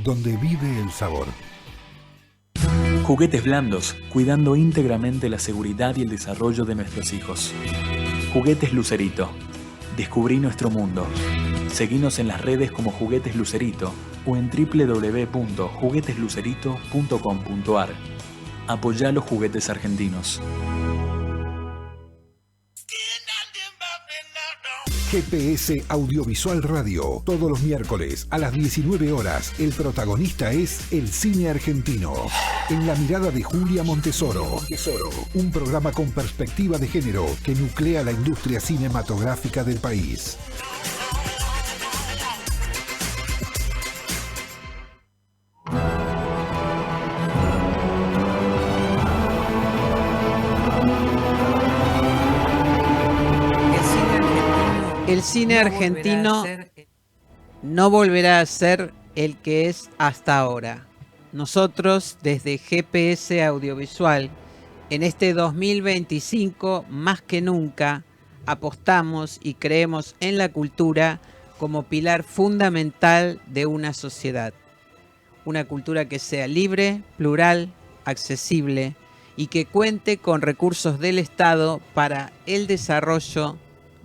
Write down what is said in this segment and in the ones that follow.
donde vive el sabor. Juguetes blandos, cuidando íntegramente la seguridad y el desarrollo de nuestros hijos. Juguetes Lucerito. Descubrí nuestro mundo. Seguinos en las redes como Juguetes Lucerito o en www.jugueteslucerito.com.ar. Apoyá los juguetes argentinos. GPS Audiovisual Radio. Todos los miércoles a las 19 horas. El protagonista es el cine argentino. En la mirada de Julia Montesoro. Un programa con perspectiva de género que nuclea la industria cinematográfica del país. El cine argentino no volverá a ser el que es hasta ahora. Nosotros, desde GPS Audiovisual, en este 2025, más que nunca, apostamos y creemos en la cultura como pilar fundamental de una sociedad. Una cultura que sea libre, plural, accesible y que cuente con recursos del Estado para el desarrollo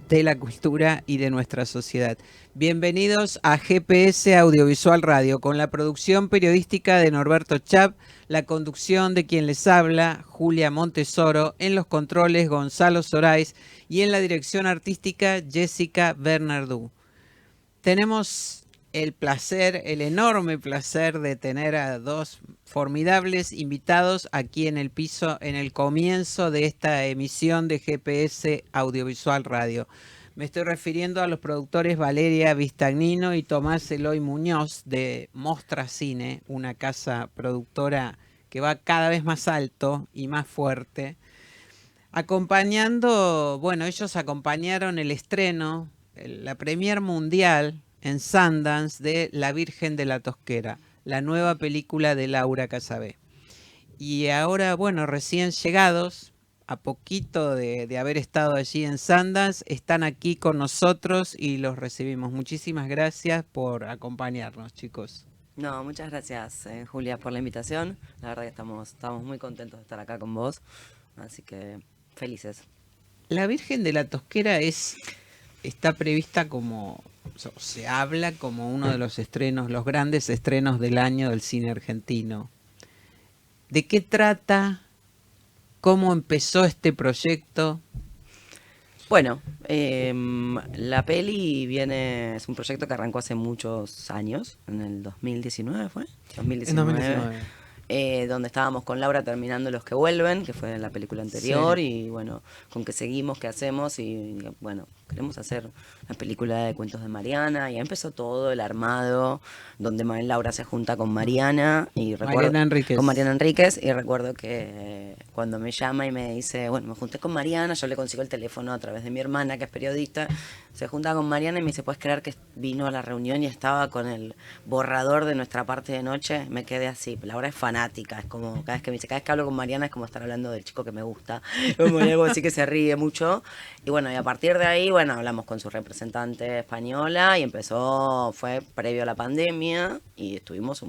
de la cultura y de nuestra sociedad. Bienvenidos a GPS Audiovisual Radio, con la producción periodística de Norberto Chap, la conducción de quien les habla, Julia Montesoro, en los controles Gonzalo Sorais y en la dirección artística Jessica Bernardú. Tenemos el placer, el enorme placer de tener a dos formidables invitados aquí en el piso en el comienzo de esta emisión de GPS Audiovisual Radio. Me estoy refiriendo a los productores Valeria Vistagnino y Tomás Eloy Muñoz de Mostra Cine, una casa productora que va cada vez más alto y más fuerte. Ellos acompañaron el estreno, la premier mundial en Sundance de La Virgen de la Tosquera, la nueva película de Laura Casabé. Y ahora, recién llegados, a poquito de haber estado allí en Sundance, están aquí con nosotros y los recibimos. Muchísimas gracias por acompañarnos, chicos. No, muchas gracias, Julia, por la invitación. La verdad que estamos muy contentos de estar acá con vos, así que felices. La Virgen de la Tosquera está prevista se habla como uno de los estrenos, los grandes estrenos del año del cine argentino. ¿De qué trata? ¿Cómo empezó este proyecto? Bueno, la peli es un proyecto que arrancó hace muchos años, en el 2019 ¿fue? 2019. En 2019. Donde estábamos con Laura terminando Los que vuelven, que fue la película anterior, Sí. y bueno, con qué seguimos, qué hacemos, y bueno, queremos hacer una película de cuentos de Mariana, y ahí empezó todo el armado, donde Laura se junta con Mariana, y recuerdo, con Mariana Enríquez, y recuerdo que cuando me llama y me dice, bueno, me junté con Mariana, yo le consigo el teléfono a través de mi hermana, que es periodista, se junta con Mariana y me dice, ¿puedes creer que vino a la reunión y estaba con el borrador de nuestra parte de noche? Me quedé así, Laura es fanática, es como, cada vez que hablo con Mariana es como estar hablando del chico que me gusta, como algo así que se ríe mucho, y bueno, y a partir de ahí, hablamos con su representante española y fue previo a la pandemia, y estuvimos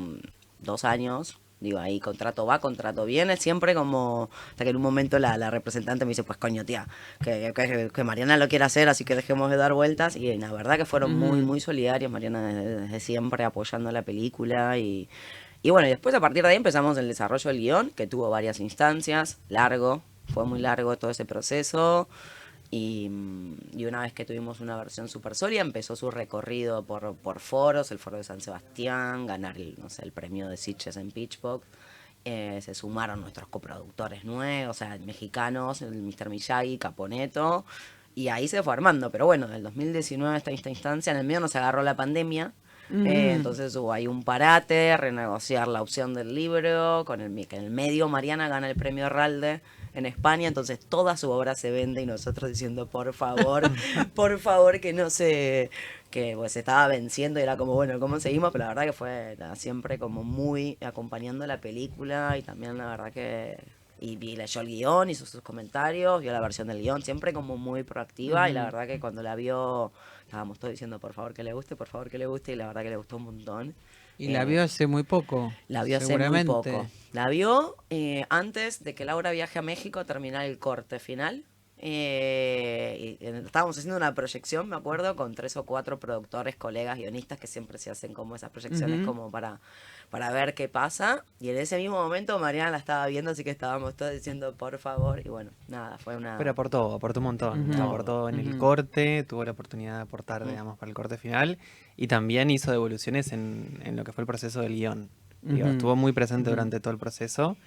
2 años. Digo, ahí contrato va, contrato viene, siempre como, hasta que en un momento la representante me dice, pues coño tía, que Mariana lo quiere hacer, así que dejemos de dar vueltas, y la verdad que fueron muy solidarios, Mariana desde siempre apoyando la película, y bueno, y después a partir de ahí empezamos el desarrollo del guión, que tuvo varias instancias, fue muy largo todo ese proceso. Y una vez que tuvimos una versión súper sólida, empezó su recorrido por foros, el foro de San Sebastián, ganar el premio de Sitges en Pitchfork. Se sumaron nuestros coproductores nuevos, o sea, mexicanos, el Mr. Miyagi, Caponeto, y ahí se fue armando. Pero bueno, del 2019 hasta esta instancia, en el medio nos agarró la pandemia. Entonces hubo ahí un parate, renegociar la opción del libro, que en el medio Mariana gana el premio Herralde en España, entonces toda su obra se vende, y nosotros diciendo, por favor, que no se estaba venciendo, y era como, bueno, ¿cómo seguimos? Pero la verdad que fue siempre como muy acompañando la película, y también la verdad que y leyó el guión, hizo sus comentarios, vio la versión del guión, siempre como muy proactiva, y la verdad que cuando la vio estábamos todos diciendo, por favor que le guste, y la verdad que le gustó un montón. Y la vio hace muy poco. La vio hace muy poco. La vio antes de que Laura viaje a México a terminar el corte final. Y estábamos haciendo una proyección, me acuerdo, con 3 o 4 productores, colegas, guionistas, que siempre se hacen como esas proyecciones como para ver qué pasa. Y en ese mismo momento Mariana la estaba viendo, así que estábamos todos diciendo por favor. Y bueno, nada, fue una... Pero aportó un montón. Aportó en el corte, tuvo la oportunidad de aportar, digamos, para el corte final. Y también hizo devoluciones en lo que fue el proceso del guión. Digo, estuvo muy presente durante todo el proceso.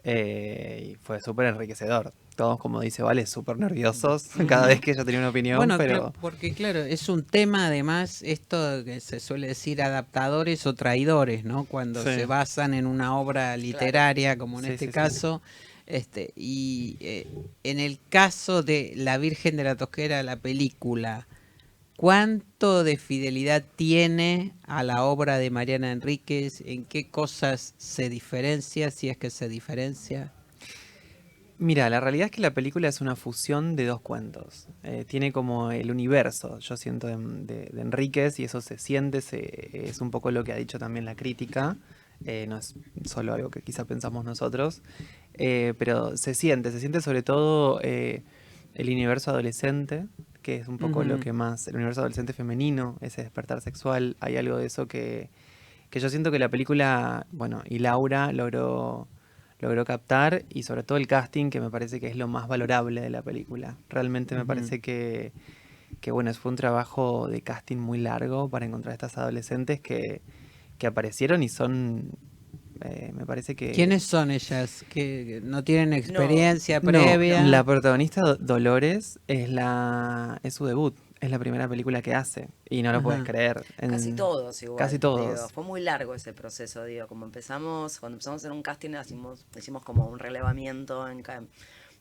Y fue súper enriquecedor. Todos, como dice Vale, súper nerviosos cada vez que ella tenía una opinión. Bueno, pero claro, porque claro, es un tema además, esto que se suele decir adaptadores o traidores, ¿no? Cuando se basan en una obra literaria, como en este caso. Y en el caso de La Virgen de la Tosquera, la película, ¿cuánto de fidelidad tiene a la obra de Mariana Enríquez? ¿En qué cosas se diferencia, si es que se diferencia? Mira, la realidad es que la película es una fusión de 2 cuentos. Tiene como el universo, yo siento, de Enríquez, y eso se siente, es un poco lo que ha dicho también la crítica. No es solo algo que quizá pensamos nosotros, pero se siente sobre todo el universo adolescente, que es un poco lo que más, el universo adolescente femenino, ese despertar sexual. Hay algo de eso que yo siento que la película, bueno, y Laura logró captar, y sobre todo el casting, que me parece que es lo más valorable de la película. Realmente me parece que bueno, fue un trabajo de casting muy largo para encontrar a estas adolescentes que aparecieron y son... me parece que... ¿Quiénes son ellas? ¿Que no tienen experiencia previa? No, la protagonista Dolores es su debut. Es la primera película que hace y no lo puedes creer. Casi todos igual. Casi todos. Digo, fue muy largo ese proceso, digo. Cuando empezamos a hacer un casting, hicimos como un relevamiento en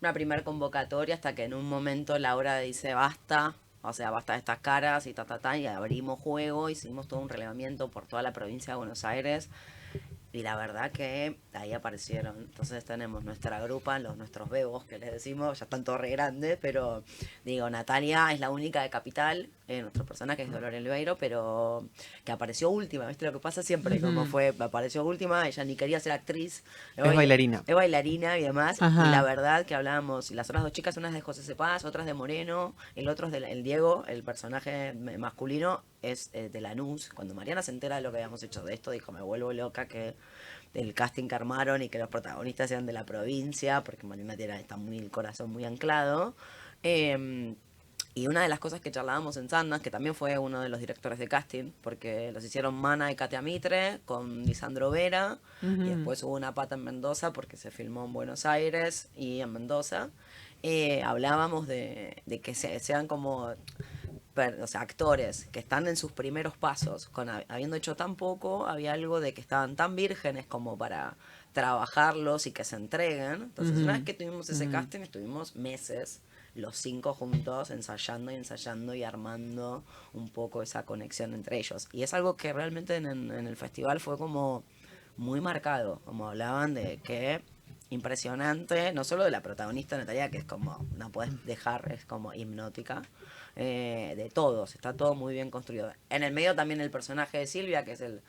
una primera convocatoria, hasta que en un momento Laura dice basta. O sea, basta de estas caras y y abrimos juego, hicimos todo un relevamiento por toda la provincia de Buenos Aires. Y la verdad que ahí aparecieron. Entonces tenemos nuestra grupa, nuestros bebos, que les decimos, ya están todos re grandes, pero digo, Natalia es la única de Capital, nuestro personaje es Dolores Oliveiro, pero que apareció última, ¿viste? Lo que pasa siempre, como apareció última, ella ni quería ser actriz. Es bailarina. Es bailarina y demás. Y la verdad que hablábamos, y las otras 2 chicas, una es de José Cepaz, otra es de Moreno, el otro es el Diego, el personaje masculino, es de Lanús. Cuando Mariana se entera de lo que habíamos hecho de esto, dijo, me vuelvo loca que del casting que armaron y que los protagonistas sean de la provincia, porque Mariana está el corazón muy anclado. Y una de las cosas que charlábamos en Sandans, que también fue uno de los directores de casting, porque los hicieron Mana y Katia Mitre con Lisandro Vera, y después hubo una pata en Mendoza porque se filmó en Buenos Aires y en Mendoza. Hablábamos de que sean como... o sea, actores que están en sus primeros pasos, habiendo hecho tan poco, había algo de que estaban tan vírgenes como para trabajarlos y que se entreguen. Entonces, una vez que tuvimos ese casting, estuvimos meses, los 5 juntos, ensayando y armando un poco esa conexión entre ellos. Y es algo que realmente en el festival fue como muy marcado, como hablaban de que... impresionante, no solo de la protagonista Natalia, que es como, no puedes dejar, es como hipnótica, de todos, está todo muy bien construido. En el medio también el personaje de Silvia, que es el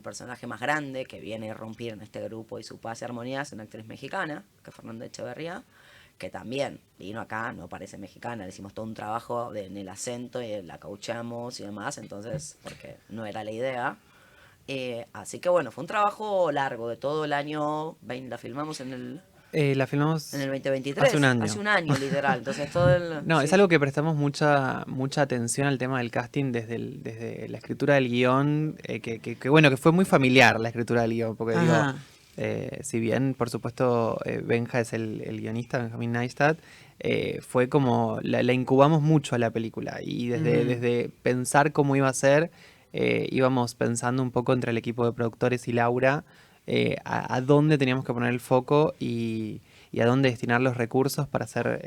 personaje más grande, que viene a romper en este grupo y su paz y armonía, es una actriz mexicana, que es Fernanda Echeverría, que también vino acá, no parece mexicana, le hicimos todo un trabajo en el acento y la cauchamos y demás, entonces, porque no era la idea. Así que bueno, fue un trabajo largo de todo el año. La filmamos la filmamos en el 2023. Hace un año, literal. Entonces todo No, es algo que prestamos mucha atención al tema del casting desde la escritura del guión, que bueno, que fue muy familiar la escritura del guión, porque digo, si bien por supuesto Benja es el guionista, Benjamín Neistat, fue como, la incubamos mucho a la película, y desde pensar cómo iba a ser, íbamos pensando un poco entre el equipo de productores y Laura, a dónde teníamos que poner el foco y a dónde destinar los recursos para hacer,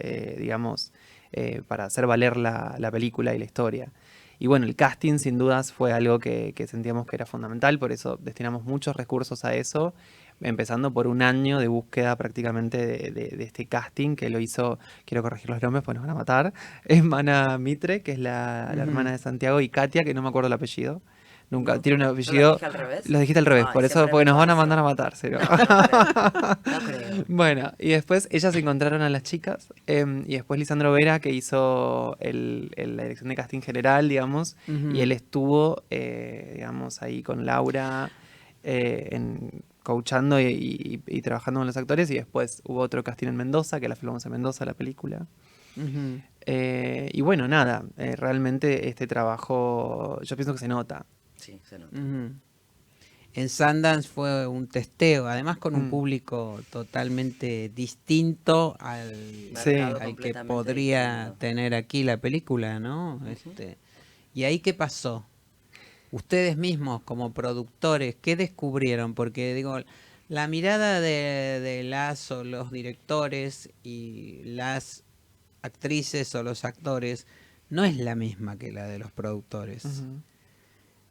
para hacer valer la película y la historia. Y bueno, el casting sin dudas fue algo que sentíamos que era fundamental, por eso destinamos muchos recursos a eso, empezando por un año de búsqueda prácticamente de este casting, que lo hizo, quiero corregir los nombres porque nos van a matar, es Mana Mitre, que es la hermana de Santiago, y Katia, que no me acuerdo el apellido, Nunca, tiene un apellido. ¿Lo dije al revés? Lo dijiste al revés, por eso, porque nos van a mandar a matar, ¿sí? No creo. Bueno, y después ellas encontraron a las chicas, y después Lisandro Vera, que hizo la dirección de casting general, digamos, y él estuvo, digamos, ahí con Laura, coachando y trabajando con los actores, y después hubo otro casting en Mendoza, que la filmamos en Mendoza, la película. Y bueno, nada, realmente este trabajo, yo pienso que se nota. Sí, se nota. En Sundance fue un testeo, además con un público totalmente distinto al que podría distinto tener aquí la película, ¿no? ¿Y ahí qué pasó? Ustedes mismos como productores, ¿qué descubrieron? Porque digo, la mirada de las o los directores y las actrices o los actores no es la misma que la de los productores.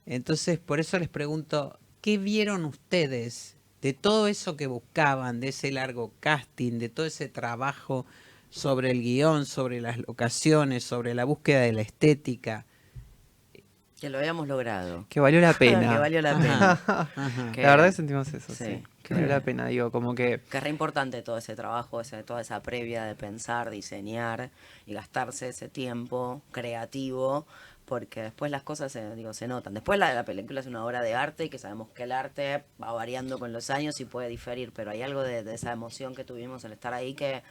Entonces, por eso les pregunto, ¿qué vieron ustedes de todo eso que buscaban, de ese largo casting, de todo ese trabajo sobre el guión, sobre las locaciones, sobre la búsqueda de la estética? Que lo habíamos logrado. Que valió la pena. Que valió la pena. La verdad que sentimos eso, sí. Que valió la pena, digo, como que... Que es re importante todo ese trabajo, toda esa previa de pensar, diseñar y gastarse ese tiempo creativo, porque después las cosas se notan. Después la película es una obra de arte y que sabemos que el arte va variando con los años y puede diferir, pero hay algo de esa emoción que tuvimos en estar ahí que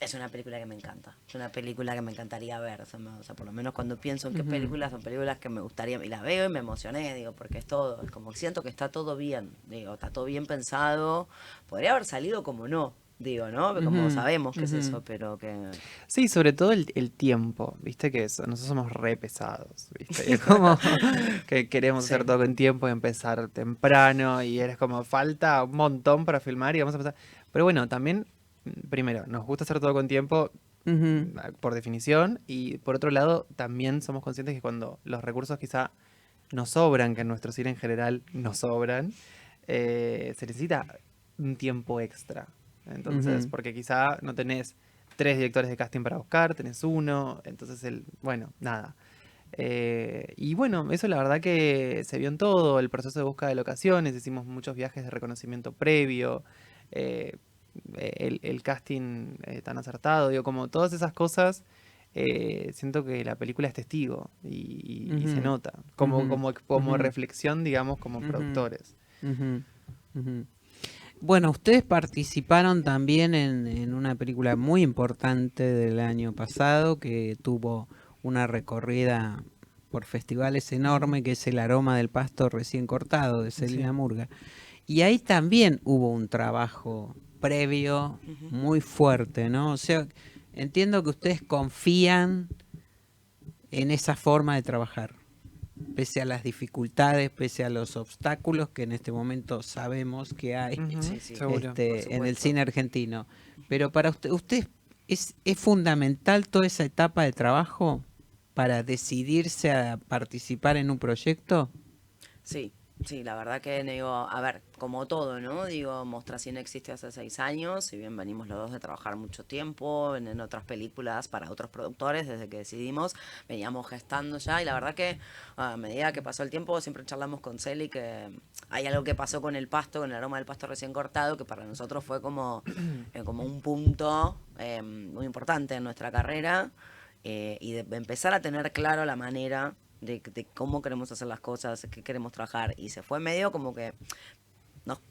es una película que me encanta. Es una película que me encantaría ver. O sea, por lo menos cuando pienso en qué películas, son películas que me gustaría, y las veo y me emocioné, digo, porque es todo, es como que siento que está todo bien, digo, está todo bien pensado. Podría haber salido como no, digo, ¿no? Como sabemos que es eso, pero que... Sí, sobre todo el tiempo, ¿viste? Que nosotros somos re pesados, ¿viste? Y es como que queremos hacer todo con tiempo y empezar temprano, y eres como, falta un montón para filmar y vamos a empezar. Pero bueno, también, primero, nos gusta hacer todo con tiempo, por definición, y por otro lado, también somos conscientes que cuando los recursos quizá nos sobran, que en nuestro cine en general nos sobran, se necesita un tiempo extra. Entonces, porque quizá no tenés 3 directores de casting para buscar, tenés 1, entonces bueno, nada. Y bueno, eso la verdad que se vio en todo, el proceso de búsqueda de locaciones, hicimos muchos viajes de reconocimiento previo, el casting tan acertado, digo, como todas esas cosas, siento que la película es testigo y se nota, como reflexión, digamos, como productores. Bueno, ustedes participaron también en una película muy importante del año pasado que tuvo una recorrida por festivales enorme, que es El aroma del pasto recién cortado, de Celina Murga. Y ahí también hubo un trabajo previo muy fuerte, ¿no? O sea, entiendo que ustedes confían en esa forma de trabajar, pese a las dificultades, pese a los obstáculos que en este momento sabemos que hay en el cine argentino. Pero para usted ¿es fundamental toda esa etapa de trabajo para decidirse a participar en un proyecto? Sí. Sí, la verdad que, digo, a ver, como todo, ¿no? Digo, Mostracine existe hace 6 años, si bien venimos los dos de trabajar mucho tiempo en otras películas para otros productores, desde que decidimos, veníamos gestando ya, y la verdad que a medida que pasó el tiempo, siempre charlamos con Celi que hay algo que pasó con el pasto, con el aroma del pasto recién cortado, que para nosotros fue como un punto muy importante en nuestra carrera, y de empezar a tener claro la manera de cómo queremos hacer las cosas, qué queremos trabajar, y se fue medio como que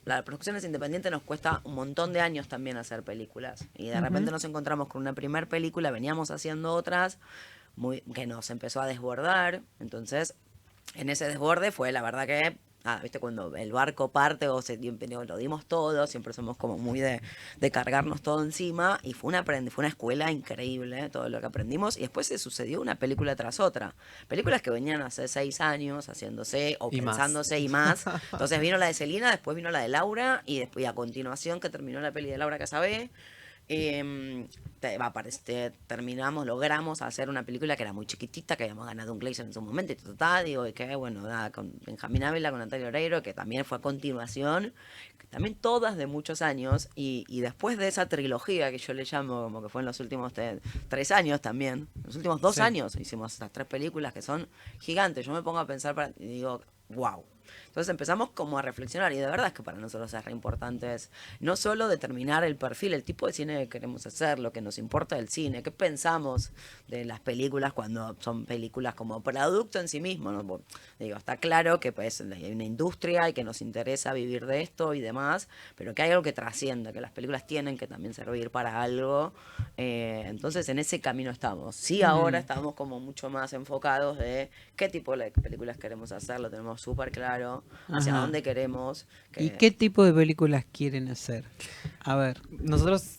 la producción es independiente, nos cuesta un montón de años también hacer películas, y de repente nos encontramos con una primer película, veníamos haciendo otras que nos empezó a desbordar, entonces en ese desborde fue la verdad que viste, cuando el barco parte o lo dimos todo, siempre somos como muy de cargarnos todo encima, y fue una escuela increíble todo lo que aprendimos, y después se sucedió una película tras otra, películas que venían hace 6 años haciéndose o pensándose y más. Entonces vino la de Celina, después vino la de Laura, y después a continuación que terminó la peli de Laura Casabé, logramos hacer una película que era muy chiquitita, que habíamos ganado un Glazer en su momento, y que bueno, nada, con Benjamín Ávila, con Natalia Oreiro, que también fue a continuación, que también todas de muchos años, y después de esa trilogía que yo le llamo, como que fue en los últimos 3 años también, los últimos 2 años hicimos estas 3 películas que son gigantes. Yo me pongo a pensar y digo, wow. Entonces empezamos como a reflexionar, y de verdad es que para nosotros es re importante no solo determinar el perfil, el tipo de cine que queremos hacer, lo que nos importa del cine, qué pensamos de las películas cuando son películas como producto en sí mismo, ¿no? Digo, está claro que pues, hay una industria y que nos interesa vivir de esto y demás, pero que hay algo que trasciende, que las películas tienen que también servir para algo. Entonces en ese camino estamos. Sí, ahora estamos como mucho más enfocados de qué tipo de películas queremos hacer, lo tenemos súper claro, hacia dónde queremos. ¿Y qué tipo de películas quieren hacer? A ver. Nosotros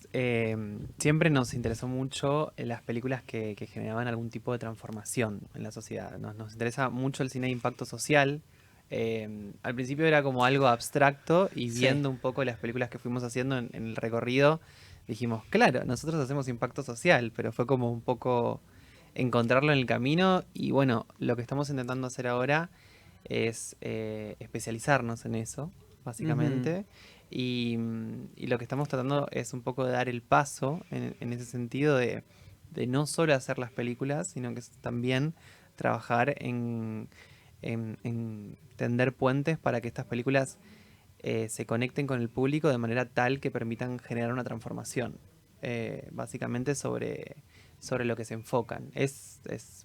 siempre nos interesó mucho las películas que generaban algún tipo de transformación en la sociedad. Nos interesa mucho el cine de impacto social. Al principio era como algo abstracto, y viendo un poco las películas que fuimos haciendo en el recorrido, dijimos, claro, nosotros hacemos impacto social, pero fue como un poco encontrarlo en el camino. Y bueno, lo que estamos intentando hacer ahora es especializarnos en eso, básicamente. Y lo que estamos tratando es un poco de dar el paso en ese sentido de no solo hacer las películas, sino que también trabajar en tender puentes para que estas películas se conecten con el público de manera tal que permitan generar una transformación, básicamente sobre lo que se enfocan.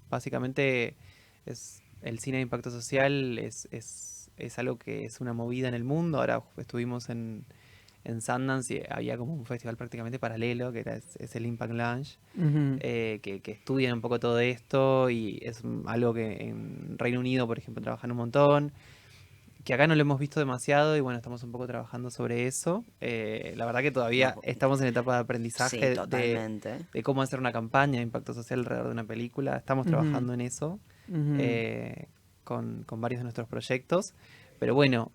Básicamente el cine de impacto social es algo que es una movida en el mundo. Ahora estuvimos en Sundance y había como un festival prácticamente paralelo, que es el Impact Lounge, que estudian un poco todo esto, y es algo que en Reino Unido, por ejemplo, trabajan un montón, que acá no lo hemos visto demasiado, y bueno, estamos un poco trabajando sobre eso. La verdad que todavía estamos en etapa de aprendizaje de cómo hacer una campaña de impacto social alrededor de una película. Estamos trabajando en eso con varios de nuestros proyectos. Pero bueno,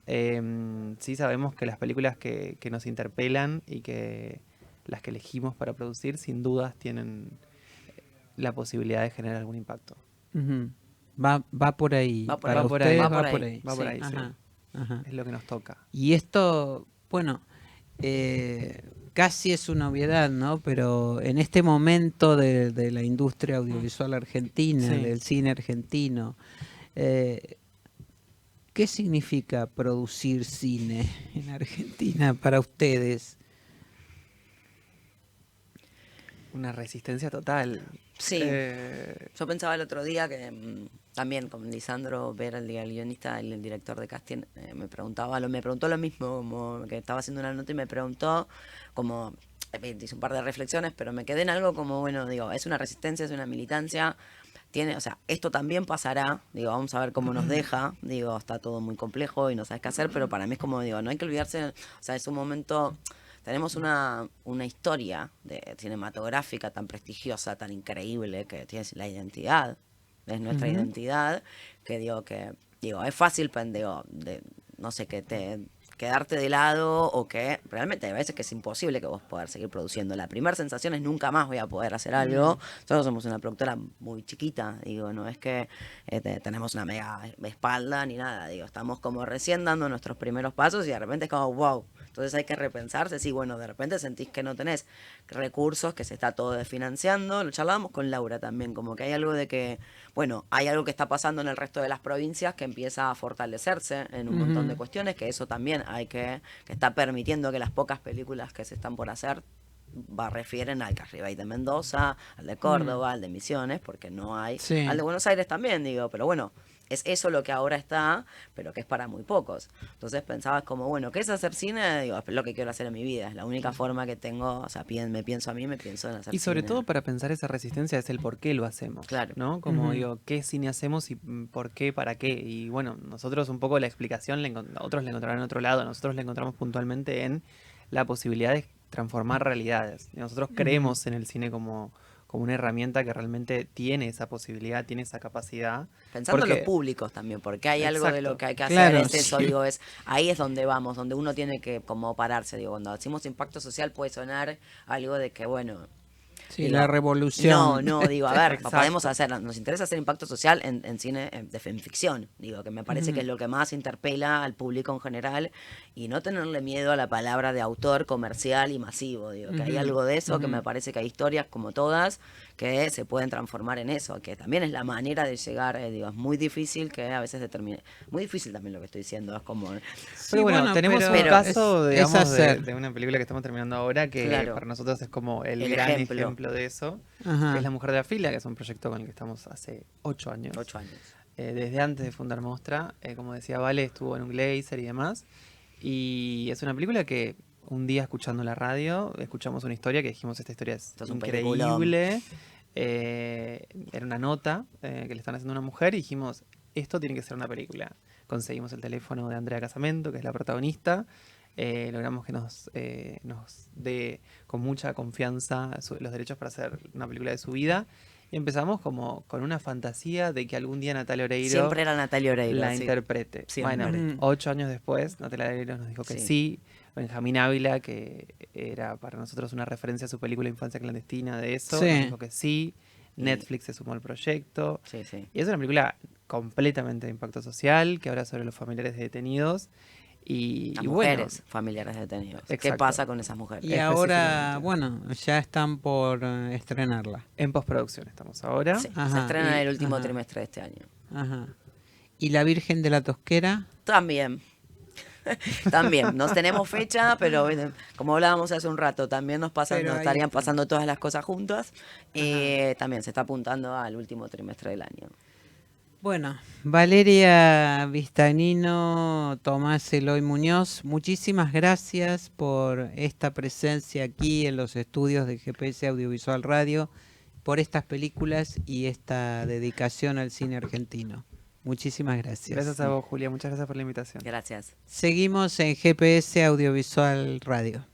sí sabemos que las películas que nos interpelan y que las que elegimos para producir, sin dudas tienen la posibilidad de generar algún impacto. Va por ahí. Va por ahí, sí. Ajá. Es lo que nos toca. Y esto, bueno, casi es una obviedad, ¿no? Pero en este momento de la industria audiovisual argentina, del cine argentino, ¿qué significa producir cine en Argentina para ustedes? Una resistencia total. Sí. Yo pensaba el otro día que también con Lisandro Vera, el guionista, el director de casting, me preguntó lo mismo, como que estaba haciendo una nota y me preguntó, como hice un par de reflexiones, pero me quedé en algo como, bueno, digo, es una resistencia, es una militancia. O sea, esto también pasará, digo, vamos a ver cómo nos deja, digo, está todo muy complejo y no sabes qué hacer, pero para mí es como, digo, no hay que olvidarse, o sea, es un momento, tenemos una historia cinematográfica tan prestigiosa, tan increíble, que tiene la identidad, es nuestra identidad, que es fácil, no sé, quedarte de lado, o que realmente hay veces que es imposible que vos poder seguir produciendo. La primera sensación es nunca más voy a poder hacer algo. Nosotros somos una productora muy chiquita, digo, no es que tenemos una mega espalda ni nada, digo, estamos como recién dando nuestros primeros pasos y de repente es como wow. Entonces hay que repensarse, sí, bueno, de repente sentís que no tenés recursos, que se está todo desfinanciando. Lo charlábamos con Laura también, como que hay algo de que, bueno, hay algo que está pasando en el resto de las provincias que empieza a fortalecerse en un montón de cuestiones, que eso también que está permitiendo que las pocas películas que se están por hacer refieren al Carribay de Mendoza, al de Córdoba, al de Misiones, porque no hay, al de Buenos Aires también, digo, pero bueno, es eso lo que ahora está, pero que es para muy pocos. Entonces pensabas como, bueno, ¿qué es hacer cine? Digo, es lo que quiero hacer en mi vida, es la única forma que tengo, o sea, me pienso en hacer cine. Y sobre todo para pensar esa resistencia es el por qué lo hacemos, claro, ¿no? Como digo, ¿qué cine hacemos y por qué, para qué? Y bueno, nosotros un poco la explicación, otros la encontrarán en otro lado, nosotros la encontramos puntualmente en la posibilidad de transformar realidades. Y nosotros creemos en el cine como como una herramienta que realmente tiene esa posibilidad, tiene esa capacidad. Pensando en los públicos también, porque hay algo de lo que hay que hacer, Claro, es eso, sí. digo, ahí es donde vamos, donde uno tiene que como pararse, digo, cuando decimos impacto social puede sonar algo de que, bueno, Sí, digo, la revolución. no, digo, a ver, Exacto. podemos hacer, nos interesa hacer impacto social en cine, en ficción, digo, que me parece que es lo que más interpela al público en general, y no tenerle miedo a la palabra de autor comercial y masivo, digo, que hay algo de eso, que me parece que hay historias como todas, que se pueden transformar en eso, que también es la manera de llegar, digo, es muy difícil que a veces determine, muy difícil también lo que estoy diciendo, es como, Pero bueno, tenemos un pero caso, es digamos, hacer. de una película que estamos terminando ahora que Claro. para nosotros es como el El gran ejemplo. ejemplo de eso, Ajá. que es La Mujer de la Fila, que es un proyecto con el que estamos hace 8 años. 8 años. Desde antes de fundar Mostra, como decía Vale, estuvo en un Glazer y demás. Y es una película que un día escuchando la radio, escuchamos una historia que dijimos, esta historia es Esto es un increíble. Era una nota que le están haciendo a una mujer y dijimos, esto tiene que ser una película. Conseguimos el teléfono de Andrea Casamento, que es la protagonista. Logramos que nos dé con mucha confianza los derechos para hacer una película de su vida. Y empezamos como con una fantasía de que algún día Natalia Oreiro Siempre era Natalia Oreiro. la sí. interprete. Siempre. Bueno, 8 años después, Natalia Oreiro nos dijo que Sí. sí. Benjamín Ávila, que era para nosotros una referencia a su película Infancia Clandestina de eso, Sí. nos dijo que sí. Netflix se sumó al proyecto. Sí, sí. Y es una película completamente de impacto social, que habla sobre los familiares de detenidos. Y Las bueno, mujeres familiares detenidos. ¿Qué Exacto. pasa con esas mujeres? Y ahora, Específicamente. bueno, ya están por estrenarla. en postproducción estamos ahora. Sí, se Ajá, estrena en y- el último ajá. trimestre de este año. Ajá. ¿Y La Virgen de la Tosquera? También. También, no tenemos fecha, pero como hablábamos hace un rato, también nos Pero nos ahí estarían está. pasando todas las cosas juntas. También se está apuntando al último trimestre del año. Bueno, Valeria Vistagnino, Tomás Eloy Muñoz, muchísimas gracias por esta presencia aquí en los estudios de GPS Audiovisual Radio, por estas películas y esta dedicación al cine argentino. Muchísimas gracias. Gracias a vos, Julia. Muchas gracias por la invitación. Gracias. Seguimos en GPS Audiovisual Radio.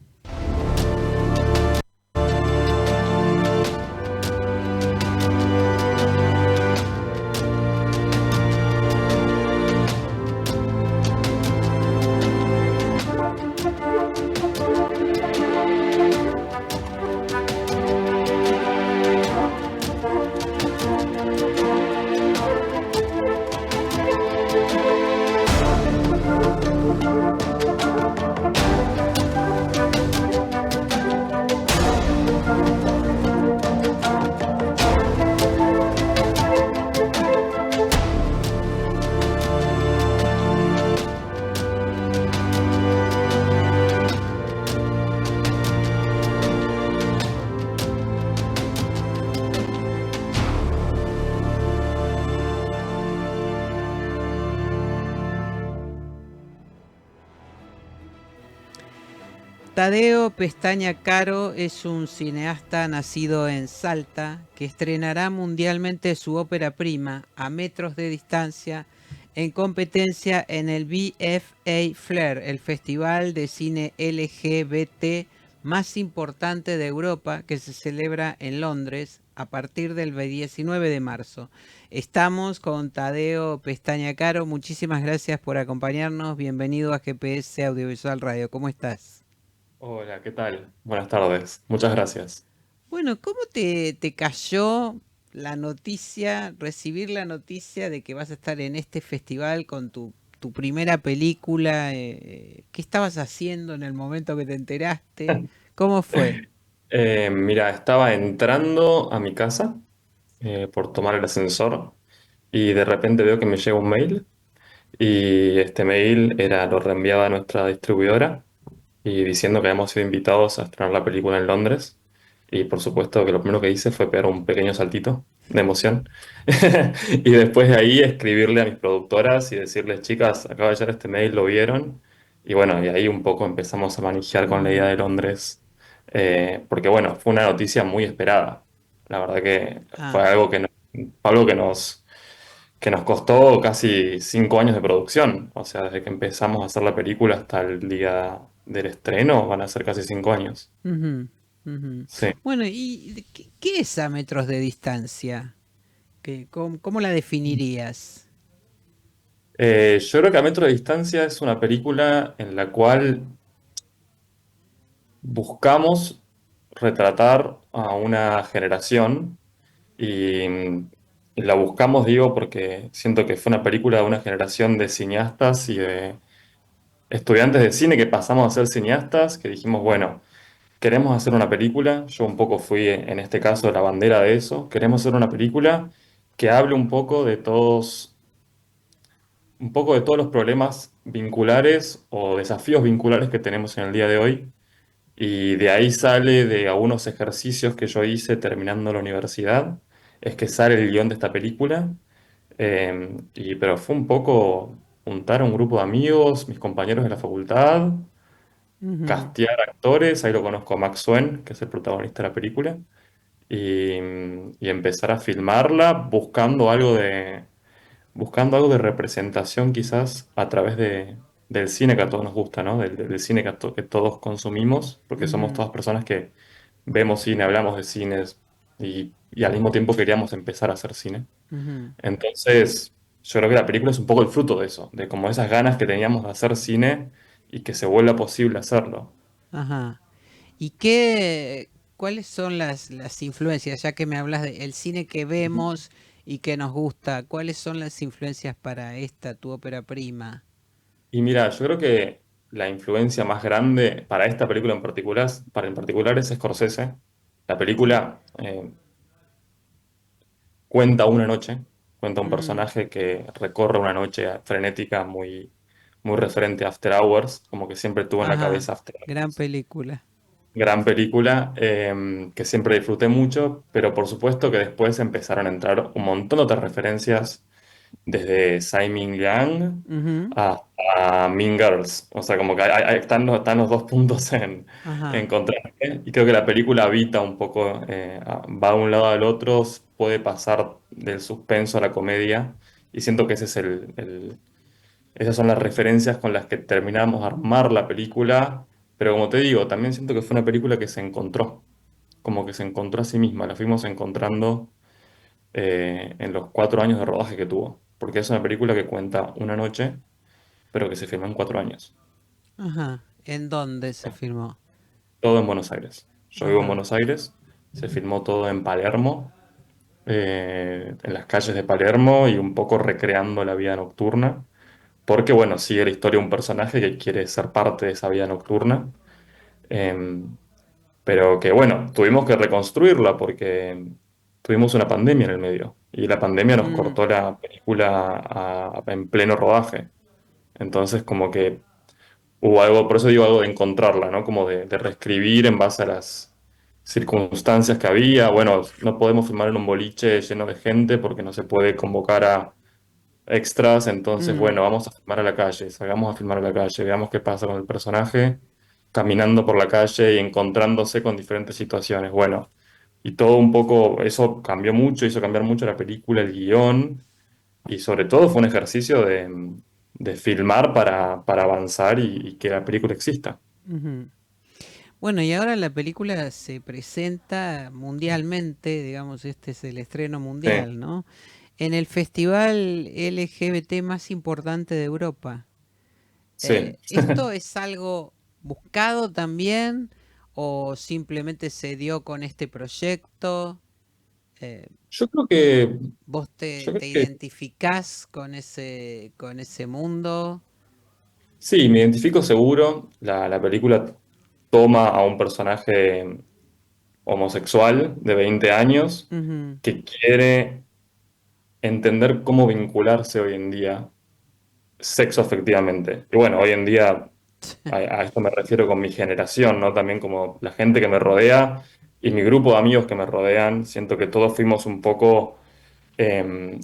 Tadeo Pestaña Caro es un cineasta nacido en Salta que estrenará mundialmente su ópera prima A metros de distancia en competencia en el BFA Flare, el festival de cine LGBT más importante de Europa que se celebra en Londres a partir del 19 de marzo. Estamos con Tadeo Pestaña Caro. Muchísimas gracias por acompañarnos. Bienvenido a GPS Audiovisual Radio. ¿Cómo estás? Hola, ¿qué tal? Buenas tardes. Muchas gracias. Bueno, ¿cómo te cayó la noticia, recibir la noticia de que vas a estar en este festival con tu primera película? ¿Qué estabas haciendo en el momento que te enteraste? ¿Cómo fue? Mira, estaba entrando a mi casa por tomar el ascensor y de repente veo que me llega un mail y este mail lo reenviaba a nuestra distribuidora y diciendo que habíamos sido invitados a estrenar la película en Londres. Y por supuesto que lo primero que hice fue pegar un pequeño saltito de emoción. Y después de ahí escribirle a mis productoras y decirles, chicas, acaba de llegar este mail, ¿lo vieron? Y bueno, y ahí un poco empezamos a manejar con la idea de Londres. Porque bueno, fue una noticia muy esperada. La verdad que fue Ah, algo que nos costó casi 5 años de producción. O sea, desde que empezamos a hacer la película hasta el día del estreno van a ser casi 5 años. ujú, Sí. Bueno, ¿y qué es A metros de distancia? ¿Cómo la definirías? Yo creo que A metro de distancia es una película en la cual buscamos retratar a una generación y, y la buscamos, digo, porque siento que fue una película de una generación de cineastas y de estudiantes de cine que pasamos a ser cineastas, que dijimos, bueno, queremos hacer una película, yo un poco fui en este caso la bandera de eso, queremos hacer una película que hable un poco de todos los problemas vinculares o desafíos vinculares que tenemos en el día de hoy. Y de ahí sale de algunos ejercicios que yo hice terminando la universidad, es que sale el guión de esta película. Pero fue un poco juntar a un grupo de amigos, mis compañeros de la facultad, Ujú. castear actores, ahí lo conozco a Max Swen, que es el protagonista de la película, y empezar a filmarla buscando algo de representación quizás a través del cine que a todos nos gusta, ¿no? Del cine que todos consumimos, porque somos Ujú, todas personas que vemos cine, hablamos de cines y al mismo tiempo queríamos empezar a hacer cine. ujú. Entonces, yo creo que la película es un poco el fruto de eso, de como esas ganas que teníamos de hacer cine y que se vuelva posible hacerlo. Ajá. ¿Y cuáles son las influencias? Ya que me hablas del cine que vemos y que nos gusta, ¿cuáles son las influencias para esta, tu ópera prima? Y mira, yo creo que la influencia más grande para esta película en particular es Scorsese. La película cuenta una noche, cuenta un Mm, personaje que recorre una noche frenética muy referente a After Hours, como que siempre tuvo en la ajá, cabeza After gran Hours. película. Gran película que siempre disfruté mucho, pero por supuesto que después empezaron a entrar un montón de otras referencias, desde Tsai Ming-liang Ujú, a Mean Girls. O sea, como que están los dos puntos en ajá. contraste. Y creo que la película habita un poco, va de un lado al otro, puede pasar del suspenso a la comedia. Y siento que esas son las referencias con las que terminamos de armar la película. Pero como te digo, también siento que fue una película que se encontró, como que se encontró a sí misma. La fuimos encontrando en los 4 años de rodaje que tuvo. Porque es una película que cuenta una noche pero que se filmó en 4 años. Ajá. ¿En dónde se filmó? Todo en Buenos Aires. Yo vivo en Ajá. Buenos Aires, se filmó todo en Palermo, en las calles de Palermo y un poco recreando la vida nocturna, porque bueno, sigue la historia de un personaje que quiere ser parte de esa vida nocturna, eh, pero que bueno, tuvimos que reconstruirla porque tuvimos una pandemia en el medio y la pandemia nos Mm, cortó la película en pleno rodaje. Entonces como que hubo algo, por eso digo algo de encontrarla, ¿no? Como de reescribir en base a las circunstancias que había. Bueno, no podemos filmar en un boliche lleno de gente porque no se puede convocar a extras, entonces, mm, bueno, vamos a filmar a la calle, salgamos a filmar a la calle, veamos qué pasa con el personaje caminando por la calle y encontrándose con diferentes situaciones. Bueno, y todo un poco, eso cambió mucho, hizo cambiar mucho la película, el guión, y sobre todo fue un ejercicio de filmar para avanzar y que la película exista. ujú. Bueno, y ahora la película se presenta mundialmente, digamos, este es el estreno Sí, mundial, ¿no? En el festival LGBT más importante de Europa. sí. ¿Esto es algo buscado también o simplemente se dio con este proyecto? Eh, Yo creo que, ¿Vos yo te creo que identificás con ese mundo? sí, me identifico seguro. La película toma a un personaje homosexual de 20 años Ujú. que quiere entender cómo vincularse hoy en día sexo afectivamente. Y bueno, hoy en día a esto me refiero con mi generación, ¿no? También como la gente que me rodea y mi grupo de amigos que me rodean, siento que todos fuimos un poco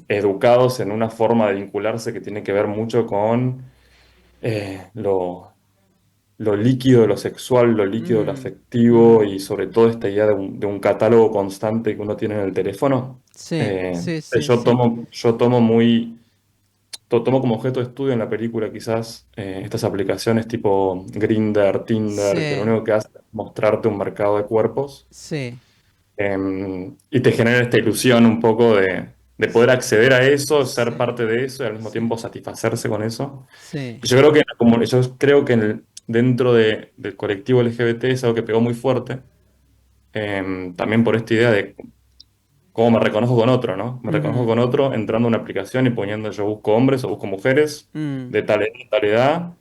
educados en una forma de vincularse que tiene que ver mucho con eh, lo, lo líquido, lo sexual, lo líquido, lo Mm, afectivo mm. y sobre todo esta idea de un catálogo constante que uno tiene en el teléfono. Sí, sí, sí, Yo sí. tomo tomo como objeto de estudio en la película quizás estas aplicaciones tipo Grindr, Tinder, que lo Sí, único que hace es mostrarte un mercado de cuerpos sí, y te genera esta ilusión un poco de poder acceder a eso, ser sí, parte de eso y al mismo sí, tiempo satisfacerse con eso. sí. Y yo creo que dentro del colectivo LGBT es algo que pegó muy fuerte, también por esta idea de cómo me reconozco con otro, ¿no? Me reconozco Ujú, con otro entrando a una aplicación y poniendo yo busco hombres o busco mujeres mm, de tal edad.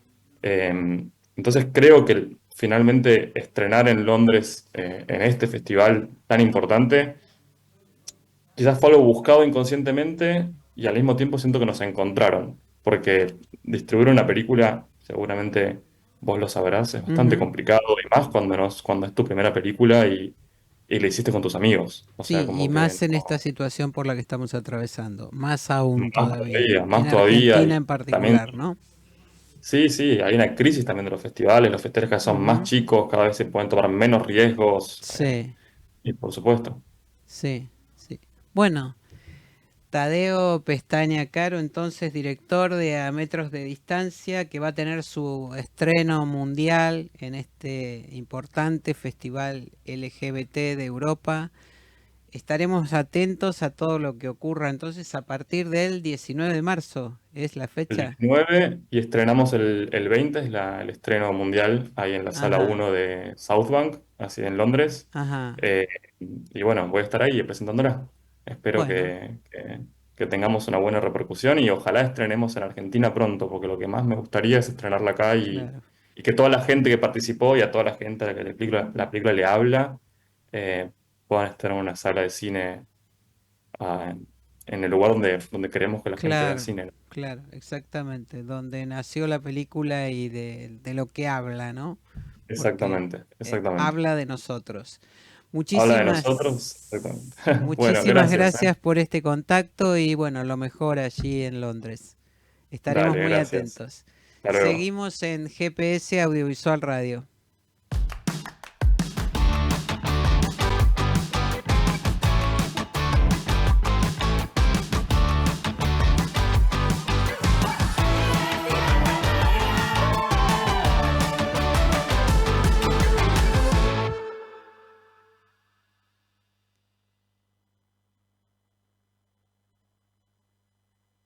Entonces creo que finalmente estrenar en Londres en este festival tan importante quizás fue algo buscado inconscientemente y al mismo tiempo siento que nos encontraron, porque distribuir una película, seguramente vos lo sabrás, es bastante ujú. complicado y más cuando es tu primera película y la hiciste con tus amigos. O sea, Sí, y como que más en esta situación por la que estamos atravesando, más aún todavía, en más todavía Argentina y en también, particular, ¿no? sí, sí, hay una crisis también de los festivales cada vez son más Ujú. chicos, cada vez se pueden tomar menos riesgos Sí, y por supuesto. sí, sí. Bueno, Tadeo Pestaña Caro, entonces director de A Metros de Distancia, que va a tener su estreno mundial en este importante festival LGBT de Europa. Estaremos atentos a todo lo que ocurra entonces a partir del 19 de marzo, ¿es la El fecha? 19 y estrenamos el 20, es el estreno mundial ahí en la sala Ajá, 1 de Southbank, así en Londres. ajá. Y bueno, voy a estar ahí presentándola. Espero Bueno, que tengamos una buena repercusión y ojalá estrenemos en Argentina pronto, porque lo que más me gustaría es estrenarla acá claro. y que toda la gente que participó y a toda la gente a la que la película le habla eh, puedan estar en una sala de cine ah, en el lugar donde queremos que la gente vea Claro, cine, ¿no? claro, exactamente, donde nació la película y de lo que habla, ¿no? Porque Exactamente, exactamente. habla de nosotros. Habla de nosotros, Muchísimas, exactamente. Bueno, muchísimas gracias, ¿eh? gracias por este contacto y bueno, lo mejor allí en Londres. Estaremos Dale, muy gracias. atentos. Hasta luego. Seguimos en GPS Audiovisual Radio.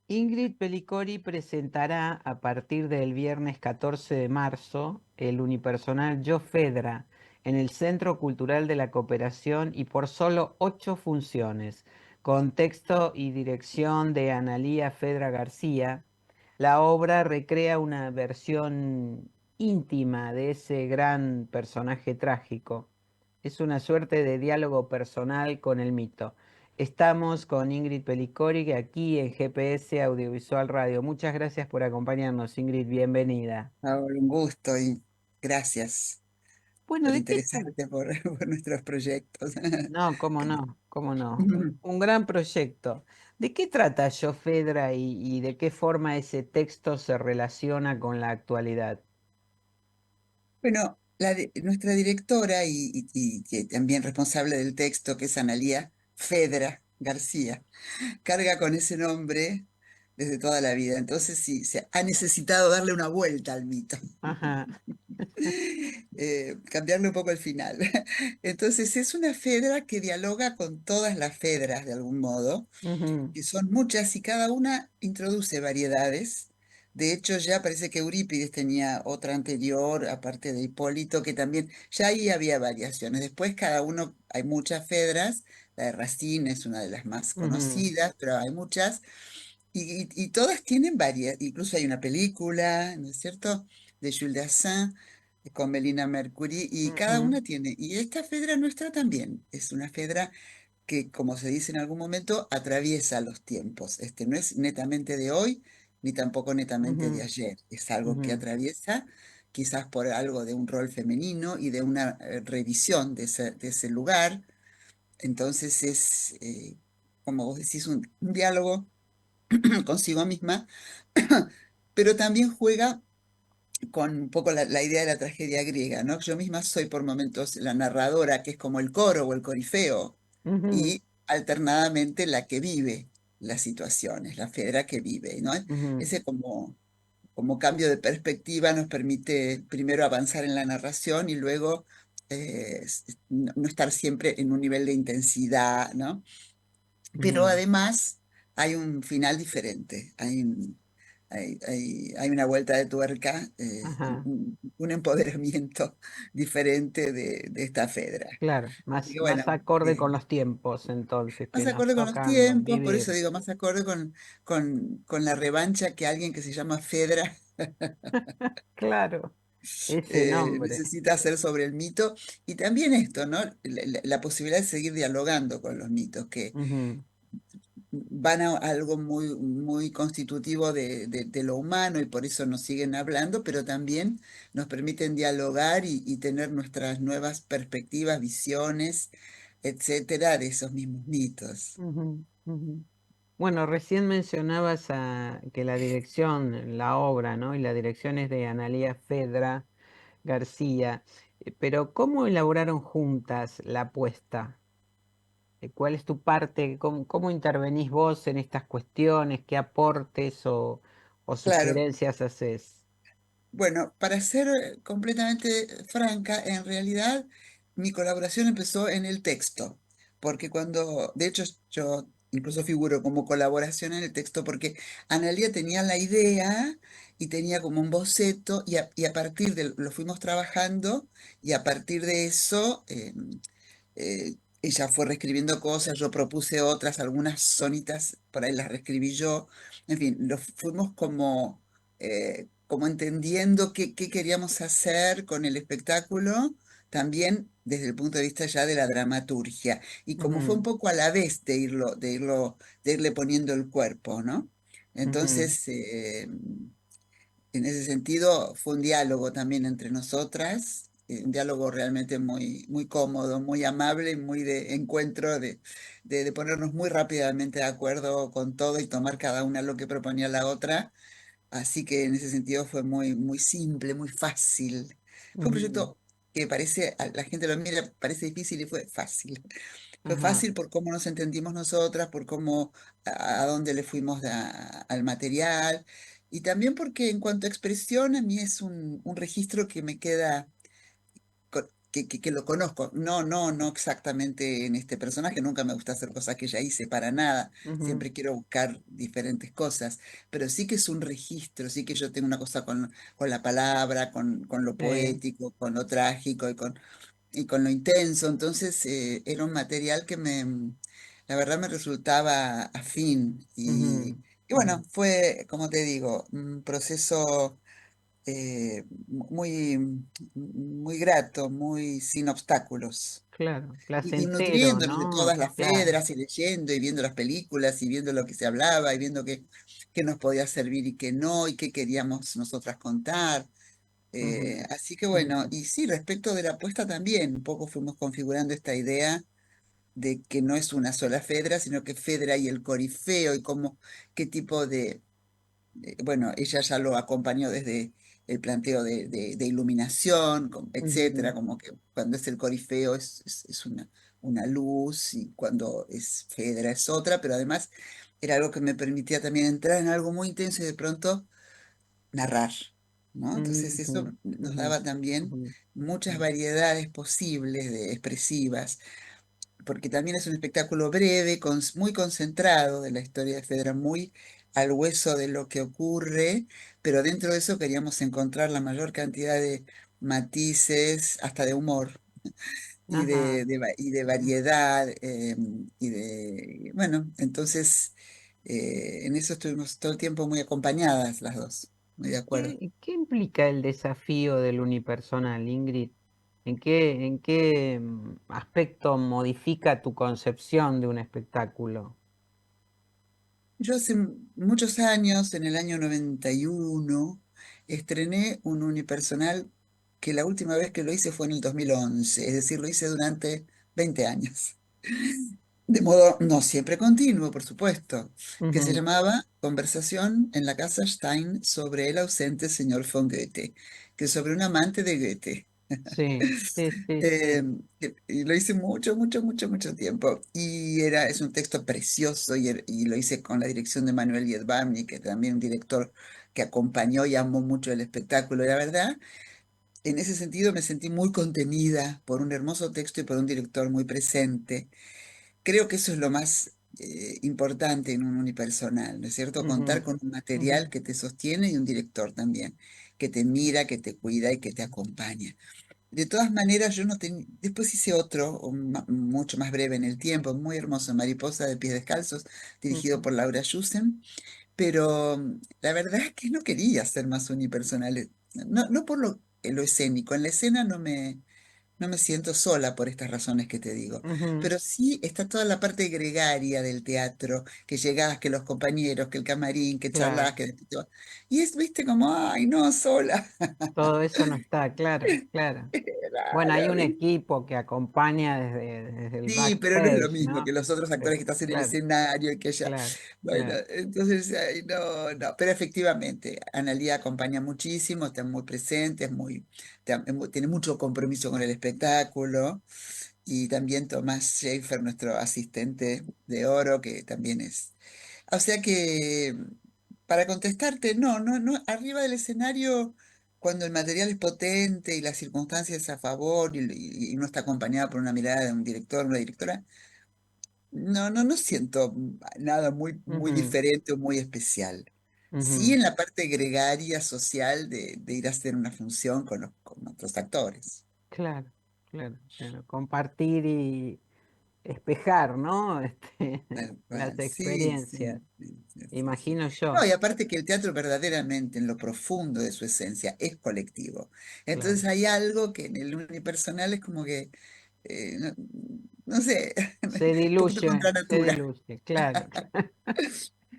Ingrid Pelicori presentará a partir del viernes 14 de marzo el unipersonal Yo Fedra en el Centro Cultural de la Cooperación y por solo 8 funciones, con texto y dirección de Analía Fedra García. La obra recrea una versión íntima de ese gran personaje trágico. Es una suerte de diálogo personal con el mito. Estamos con Ingrid Pelicori aquí en GPS Audiovisual Radio. Muchas gracias por acompañarnos, Ingrid. Bienvenida. Ahora, un gusto y gracias Bueno, por ¿de qué trata? interesarte por nuestros proyectos. No, cómo no, cómo no. Un gran proyecto. ¿De qué trata Yo Fedra y de qué forma ese texto se relaciona con la actualidad? Bueno, nuestra directora y que también responsable del texto, que es Analía Fedra García, carga con ese nombre desde toda la vida. Entonces sí, se ha necesitado darle una vuelta al mito. Ajá. Cambiarle un poco el final. Entonces es una Fedra que dialoga con todas las Fedras de algún modo, Ujú, que son muchas y cada una introduce variedades. De hecho, ya parece que Eurípides tenía otra anterior, aparte de Hipólito, que también, ya ahí había variaciones. Después cada uno, hay muchas Fedras, la de Racine es una de las más ujú, conocidas, pero hay muchas, y todas tienen varias, incluso hay una película, ¿no es cierto?, de Jules Dassin, con Melina Mercury, y cada ujú, una tiene, y esta Fedra nuestra también, es una Fedra que, como se dice en algún momento, atraviesa los tiempos. Este no es netamente de hoy, ni tampoco netamente de ujú, ayer. Es algo que ujú, atraviesa, quizás por algo de un rol femenino y de una revisión de ese lugar. Entonces es, como vos decís, un diálogo consigo misma, pero también juega con un poco la idea de la tragedia griega, ¿no? Yo misma soy por momentos la narradora, que es como el coro o el corifeo, ujú. y alternadamente la que vive. las situaciones, la Fedra que vive, ¿no? Ese como cambio de perspectiva nos permite primero avanzar en la narración y luego no estar siempre en un nivel de intensidad, ¿no? Pero además hay un final diferente, hay una vuelta de tuerca, Ajá. un empoderamiento diferente de esta Fedra. Claro, Así más, que más bueno, acorde con los tiempos entonces más que nos acorde con los tocan tiempos, por eso vivir. digo, más acorde con la revancha que alguien que se llama Fedra Claro, ese nombre. necesita hacer sobre el mito. Y también esto, ¿no? La posibilidad de seguir dialogando con los mitos, que Ujú, van a algo muy, muy constitutivo de lo humano y por eso nos siguen hablando, pero también nos permiten dialogar y tener nuestras nuevas perspectivas, visiones, etcétera, de esos mismos mitos. ujú, ujú. Bueno, recién mencionabas que la dirección, la obra, ¿no? Y la dirección es de Analía Fedra García, pero ¿cómo elaboraron juntas la apuesta? ¿Cuál es tu parte? ¿Cómo intervenís vos en estas cuestiones? ¿Qué aportes o Claro. sugerencias haces? Bueno, para ser completamente franca, en realidad mi colaboración empezó en el texto, porque de hecho yo incluso figuro como colaboración en el texto, porque Analía tenía la idea y tenía como un boceto y a partir lo fuimos trabajando y a partir de eso ella fue reescribiendo cosas, yo propuse otras, algunas sonitas, por ahí las reescribí yo, en fin, lo fuimos como entendiendo qué queríamos hacer con el espectáculo, también desde el punto de vista ya de la dramaturgia, y como fue un Ujú, poco a la vez de irle poniendo el cuerpo, ¿no? ujú, Entonces, en ese sentido, fue un diálogo también entre nosotras, un diálogo realmente muy, muy cómodo, muy amable, muy de encuentro, de ponernos muy rápidamente de acuerdo con todo y tomar cada una lo que proponía la otra. Así que en ese sentido fue muy, muy simple, muy fácil. Fue un ujú. proyecto que la gente lo mira, parece difícil y fue fácil. Fue Ajá. fácil por cómo nos entendimos nosotras, por cómo a dónde le fuimos al material y también porque en cuanto a expresión a mí es un registro que me queda, que lo conozco. No exactamente en este personaje, nunca me gusta hacer cosas que ya hice para nada, Ujú, siempre quiero buscar diferentes cosas, pero sí que es un registro, sí que yo tengo una cosa con la palabra, con lo sí, poético, con lo trágico y con lo intenso. Entonces era un material la verdad me resultaba afín. ujú, Y ujú. bueno, fue, como te digo, un proceso muy, muy grato, muy sin obstáculos. Claro, Y placentero, nutriéndonos de ¿no? todas las Claro. fedras y leyendo y viendo las películas y viendo lo que se hablaba y viendo qué nos podía servir y qué no y qué queríamos nosotras contar. Ujú, Así que bueno, ujú, y sí, respecto de la apuesta también, un poco fuimos configurando esta idea de que no es una sola Fedra, sino que Fedra y el Corifeo y qué tipo bueno, ella ya lo acompañó desde el planteo de iluminación, etcétera, ujú, como que cuando es el Corifeo es una luz y cuando es Fedra es otra, pero además era algo que me permitía también entrar en algo muy intenso y de pronto narrar, ¿no? Entonces ujú, eso nos ujú, daba también ujú, muchas ujú, variedades posibles de expresivas, porque también es un espectáculo breve, muy concentrado de la historia de Fedra, muy al hueso de lo que ocurre, pero dentro de eso queríamos encontrar la mayor cantidad de matices, hasta de humor, ajá. y de variedad, bueno, entonces en eso estuvimos todo el tiempo muy acompañadas las dos, muy de acuerdo. ¿Qué implica el desafío del unipersonal, Ingrid? ¿En qué aspecto modifica tu concepción de un espectáculo? Yo hace muchos años, en el año 91 estrené un unipersonal que la última vez que lo hice fue en el 2011, es decir, lo hice durante 20 años. De modo no siempre continuo, por supuesto, que se Ujú, llamaba Conversación en la Casa Stein sobre el ausente señor von Goethe, que es sobre un amante de Goethe. Sí, sí, sí, Eh, sí. y lo hice mucho, mucho, mucho, mucho tiempo. Es un texto precioso y lo hice con la dirección de Manuel Yedvamni, que también un director que acompañó y amó mucho el espectáculo. Y la verdad, en ese sentido me sentí muy contenida por un hermoso texto y por un director muy presente. Creo que eso es lo más importante en un unipersonal, ¿no es cierto? Contar Ujú, con un ujú, material que te sostiene y un director también, que te mira, que te cuida y que te acompaña. De todas maneras, yo no tenía. Después hice otro, mucho más breve en el tiempo, muy hermoso, Mariposa de pies descalzos, dirigido ujú, por Laura Schussen, pero la verdad es que no quería ser más unipersonal. No, no por lo escénico, en la escena no me siento sola por estas razones que te digo, ujú. pero sí está toda la parte gregaria del teatro, que llegás, que los compañeros, que el camarín, que charlas, Claro. que... Y es, viste, como, ay, no, sola. Todo eso no está, claro, claro. Bueno, hay Claro, un ¿viste? equipo que acompaña desde el Sí, pero no es lo backstage, mismo que ¿no? los otros actores que estás en el Claro, escenario y que ya. claro, Bueno, claro. entonces, ay, no, no, pero efectivamente, Analía acompaña muchísimo, está muy presente, tiene mucho compromiso con el espectáculo, y también Tomás Schaefer, nuestro asistente de oro, que también es. O sea que, para contestarte, no, no, no, arriba del escenario, cuando el material es potente y las circunstancias a favor y no está acompañada por una mirada de un director, una directora, no, no, no siento nada muy, muy Ujú, diferente o muy especial. Sí, ujú. en la parte gregaria social de ir a hacer una función con otros actores. Claro, claro, claro. Compartir y espejar, ¿no? Tal Las cual. Sí, experiencias, sí, sí, sí, sí, sí. imagino No, yo. y aparte que el teatro verdaderamente, en lo profundo de su esencia, es colectivo. Entonces Claro. hay algo que en el unipersonal es como que, no, no sé, Se un poquito diluye, contra se natura. diluye, claro.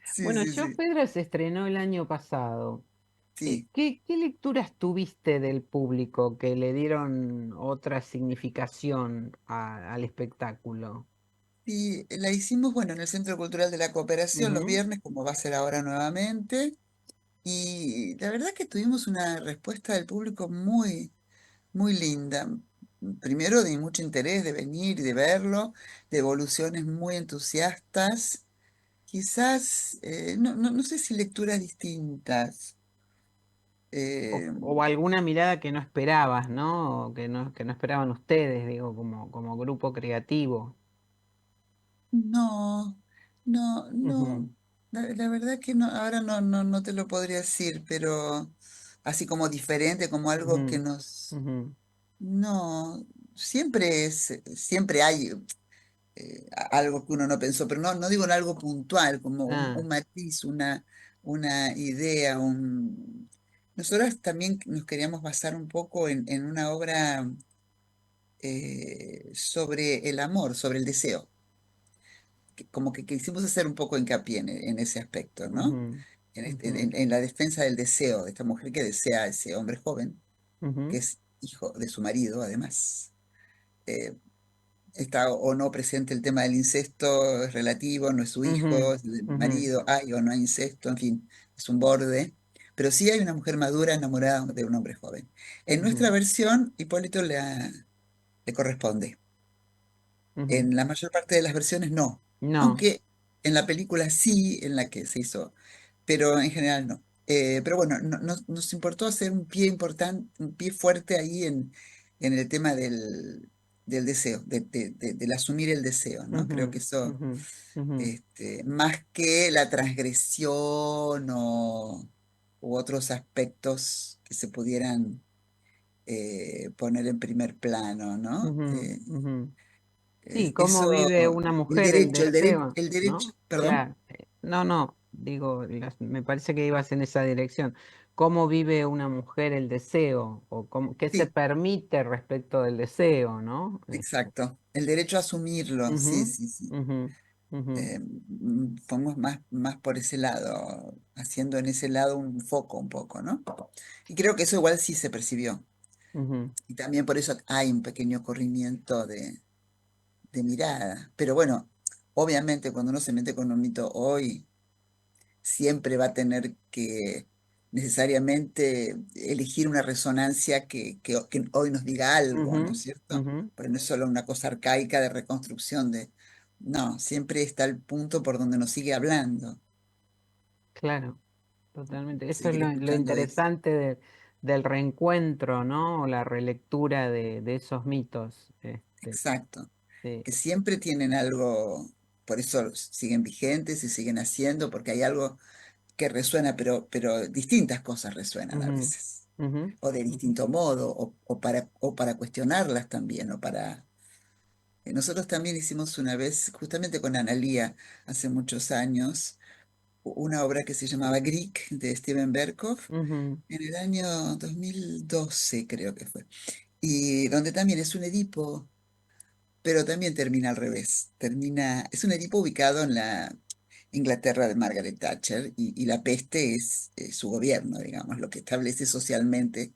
Sí, Bueno, sí, Yo sí. Fedra se estrenó el año pasado. Sí. ¿Qué lecturas tuviste del público que le dieron otra significación al espectáculo? Y la hicimos, bueno, en el Centro Cultural de la Cooperación los Ujú, viernes, como va a ser ahora nuevamente. Y la verdad que tuvimos una respuesta del público muy, muy linda. Primero de mucho interés de venir y de verlo, de evoluciones muy entusiastas. Quizás, no sé si lecturas distintas. eh, o alguna mirada que no esperabas, ¿no? O que no esperaban ustedes, digo, como grupo creativo. no, no, no. Ujú, La verdad que no, ahora no, no, no te lo podría decir, pero así como diferente, como algo que ujú, nos... ujú. No, siempre hay algo que uno no pensó, pero no, no digo en algo puntual, como Ah, un matiz, una idea, Nosotros también nos queríamos basar un poco en una obra sobre el amor, sobre el deseo, como que quisimos hacer un poco hincapié en ese aspecto, ¿no? ujú, En ujú, en la defensa del deseo, de esta mujer que desea a ese hombre joven, que ujú, es hijo de su marido, además. Eh, Está o no presente el tema del incesto, es relativo, no es su ujú, hijo, es del ujú, marido, hay o no hay incesto, en fin, es un borde. Pero sí hay una mujer madura enamorada de un hombre joven. En nuestra ujú, versión, Hipólito le corresponde. ujú. En la mayor parte de las versiones no. No. Aunque en la película sí, en la que se hizo, pero en general no. Pero bueno, nos importó hacer un pie importante, un pie fuerte ahí en el tema del deseo, del asumir el deseo, ¿no? Creo que Ujú, eso, ujú, ujú, más que la transgresión u otros aspectos que se pudieran poner en primer plano, ¿no? ujú, ujú. Sí, cómo Eso, vive una el mujer el derecho, deseo, el derecho, ¿no? perdón. Claro. No, no, digo, me parece que ibas en esa dirección. ¿Cómo vive una mujer el deseo? O qué se Sí, permite respecto del deseo, ¿no? exacto. El derecho a asumirlo, sí, Ujú, sí, sí. ujú, ujú, Fuimos más por ese lado, haciendo en ese lado un foco un poco, ¿no? Y creo que eso igual sí se percibió. ujú, Y también por eso hay un pequeño corrimiento de mirada. Pero bueno, obviamente cuando uno se mete con un mito hoy, siempre va a tener que necesariamente elegir una resonancia que hoy nos diga algo, ¿no Ujú, es cierto? ujú. Pero no es solo una cosa arcaica de reconstrucción de... No, siempre está el punto por donde nos sigue hablando. Claro, totalmente. Eso es Seguir lo escuchando eso. interesante del reencuentro, ¿no? O la relectura de esos mitos. Exacto. Sí. Que siempre tienen algo, por eso siguen vigentes y siguen haciendo, porque hay algo que resuena, pero distintas cosas resuenan a Ujú, veces, ujú, o de ujú, distinto modo, o para cuestionarlas también, o para... Nosotros también hicimos una vez, justamente con Analía, hace muchos años, una obra que se llamaba Greek de Steven Berkoff, ujú, en el año 2012 creo que fue, y donde también es un Edipo, pero también termina al revés. Es un Edipo ubicado en la Inglaterra de Margaret Thatcher y la peste es su gobierno, digamos, lo que establece socialmente,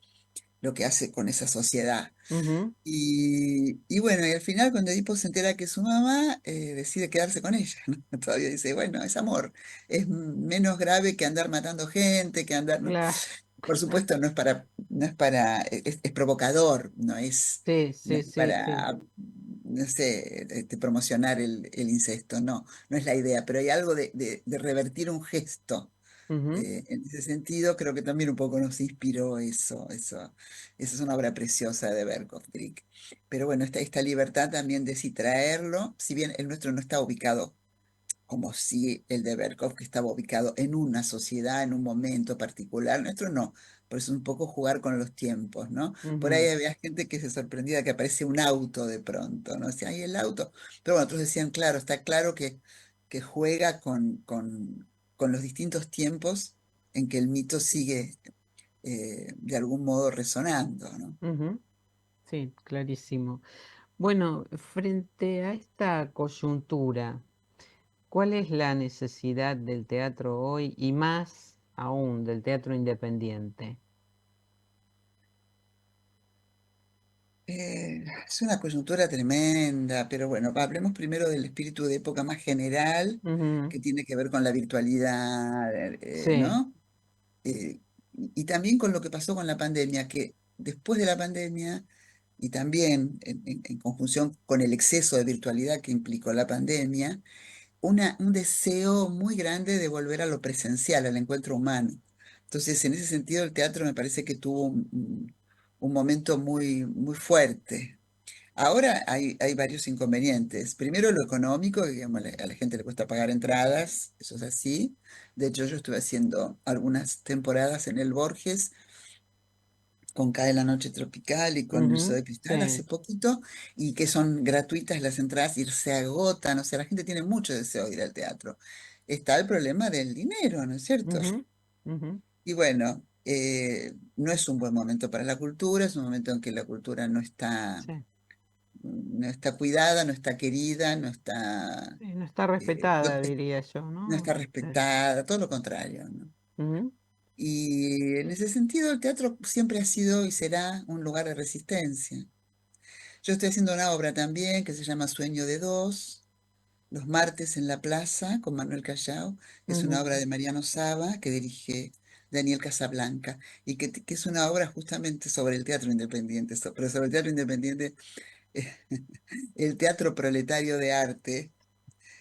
lo que hace con esa sociedad. ujú. Y bueno, y al final cuando Edipo se entera que es su mamá, decide quedarse con ella, ¿no? Todavía dice, bueno, es amor, es menos grave que andar matando gente, que andar, ¿no? Claro. Por supuesto, no es para, es provocador, Sí, no sí, es sí, sí. para, no sé, promocionar el incesto, no, no es la idea, pero hay algo de revertir un gesto. Ujú, En ese sentido, creo que también un poco nos inspiró eso. Esa es una obra preciosa de Bertolt Brecht. Pero bueno, esta libertad también de sí traerlo, si bien el nuestro no está ubicado como si el de Berkov, que estaba ubicado en una sociedad, en un momento particular, nuestro no. Por eso un poco jugar con los tiempos, ¿no? Por ahí ujú, había gente que se sorprendía que aparece un auto de pronto, ¿no? Decía, ay, el auto. Pero bueno, otros decían, claro, está claro que juega con los distintos tiempos en que el mito sigue de algún modo resonando, ¿no? ujú. Sí, clarísimo. Bueno, frente a esta coyuntura, ¿cuál es la necesidad del teatro hoy y más aún del teatro independiente? Es una coyuntura tremenda, pero bueno, hablemos primero del espíritu de época más general, Ujú, que tiene que ver con la virtualidad, sí, ¿no? Y también con lo que pasó con la pandemia, que después de la pandemia, y también en conjunción con el exceso de virtualidad que implicó la pandemia, un deseo muy grande de volver a lo presencial, al encuentro humano. Entonces, en ese sentido, el teatro me parece que tuvo un momento muy fuerte. Ahora hay varios inconvenientes. Primero, lo económico, que, digamos, a la gente le cuesta pagar entradas, eso es así. De hecho, yo estuve haciendo algunas temporadas en el Borges con Cae la Noche Tropical y con Mirso ujú, de Cristal hace sí, poquito, y que son gratuitas las entradas y se agotan, o sea, la gente tiene mucho deseo de ir al teatro. Está el problema del dinero, ¿no es cierto? ujú, ujú, Y bueno, no es un buen momento para la cultura, es un momento en que la cultura sí, no está cuidada, no está querida, no está, sí, no está no, respetada, diría yo, no ¿no? está respetada, todo lo contrario, ¿no? Ujú, Y en ese sentido, el teatro siempre ha sido y será un lugar de resistencia. Yo estoy haciendo una obra también que se llama Sueño de Dos, los martes en la plaza, con Manuel Callao. Es una ujú, obra de Mariano Saba que dirige Daniel Casablanca y que es una obra justamente sobre el teatro independiente, pero sobre el teatro independiente, el teatro proletario de arte.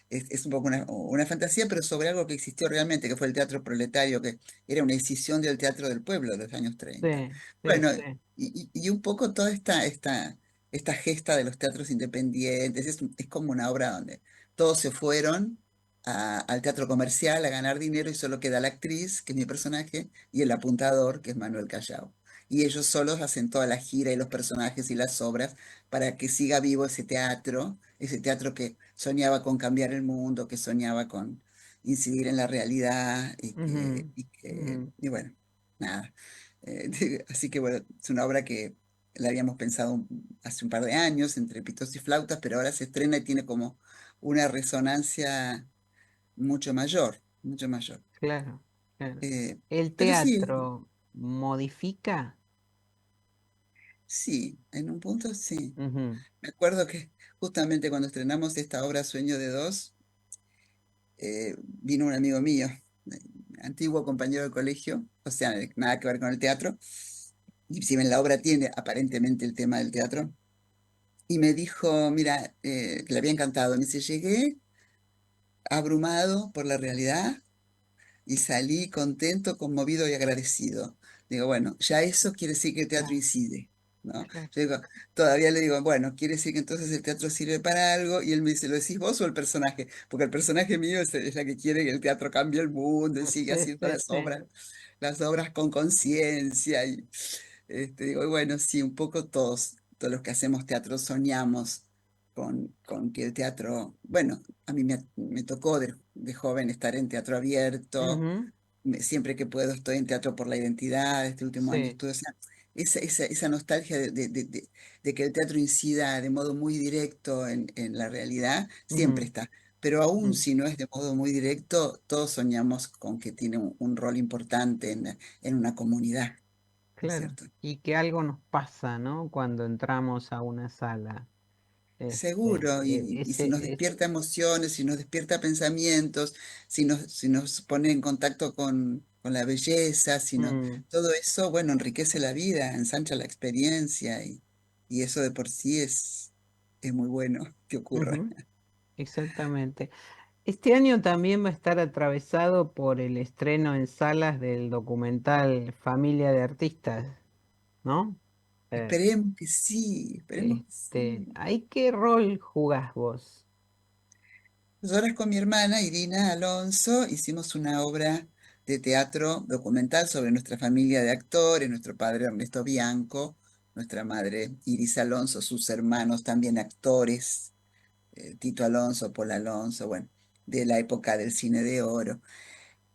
Es un poco una fantasía, pero sobre algo que existió realmente, que fue el teatro proletario, que era una escisión del teatro del pueblo de los años 30. sí, sí, Bueno, sí. y un poco toda esta gesta de los teatros independientes, es como una obra donde todos se fueron al teatro comercial a ganar dinero y solo queda la actriz, que es mi personaje, y el apuntador, que es Manuel Callao. Y ellos solos hacen toda la gira y los personajes y las obras para que siga vivo ese teatro que soñaba con cambiar el mundo, que soñaba con incidir en la realidad Ujú, ujú, y bueno, nada. Así que bueno, es una obra que la habíamos pensado hace un par de años entre pitos y flautas, pero ahora se estrena y tiene como una resonancia mucho mayor, mucho mayor. claro, claro. Eh, ¿El pero sí, teatro modifica? sí, en un punto sí. Ujú, Me acuerdo que justamente cuando estrenamos esta obra Sueño de Dos, vino un amigo mío, antiguo compañero de colegio, o sea, nada que ver con el teatro, y si bien la obra tiene aparentemente el tema del teatro, y me dijo, mira, que le había encantado. Me dice, llegué abrumado por la realidad y salí contento, conmovido y agradecido. Digo, bueno, ya eso quiere decir que el teatro Claro, incide, ¿no? claro. Yo digo, todavía le digo, bueno, quiere decir que entonces el teatro sirve para algo, y él me dice, ¿lo decís vos o el personaje? Porque el personaje mío es la que quiere que el teatro cambie el mundo y siga Sí, haciendo sí, sí. las obras con conciencia. Y digo, bueno, sí, un poco todos los que hacemos teatro soñamos con que el teatro, bueno, a mí me tocó de joven estar en teatro abierto, Ujú, siempre que puedo estoy en Teatro por la Identidad, este último año sí. estuve, o sea, esa nostalgia de que el teatro incida de modo muy directo en la realidad, siempre Ujú, está. Pero aún ujú, si no es de modo muy directo, todos soñamos con que tiene un rol importante en una comunidad, ¿no es claro. cierto? Y que algo nos pasa, ¿no? Cuando entramos a una sala. Seguro, y si nos Ese es. despierta emociones, si nos despierta pensamientos, si nos pone en contacto con la belleza, Mm, todo eso, bueno, enriquece la vida, ensancha la experiencia, y eso de por sí es muy bueno que ocurra. ujú, exactamente. Este año también va a estar atravesado por el estreno en salas del documental Familia de Artistas, ¿no? Eh, Esperemos que sí, esperemos que sí. ¿Ahí qué rol jugás vos? Nosotras con mi hermana Irina Alonso hicimos una obra de teatro documental sobre nuestra familia de actores, nuestro padre Ernesto Bianco, nuestra madre Iris Alonso, sus hermanos también actores, Tito Alonso, Paul Alonso, bueno, de la época del cine de oro,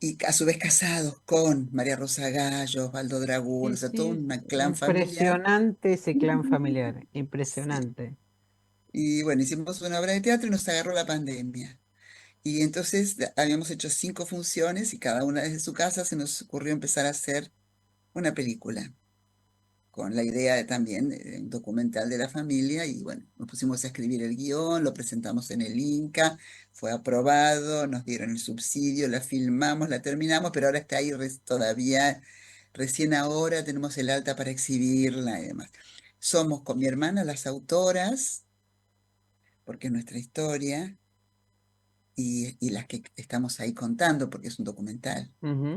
y a su vez casados con María Rosa Gallo, Osvaldo Dragún, Sí, o sea, todo sí, un clan familiar. impresionante ese clan familiar, Sí. impresionante. Y bueno, hicimos una obra de teatro y nos agarró la pandemia. Y entonces habíamos hecho 5 funciones y cada una desde su casa se nos ocurrió empezar a hacer una película, con la idea también de un documental de la familia. Y bueno, nos pusimos a escribir el guión, lo presentamos en el Inca, fue aprobado, nos dieron el subsidio, la filmamos, la terminamos, pero ahora está ahí todavía, recién ahora tenemos el alta para exhibirla y demás. Somos con mi hermana las autoras, porque es nuestra historia, y las que estamos ahí contando, porque es un documental. Ujú,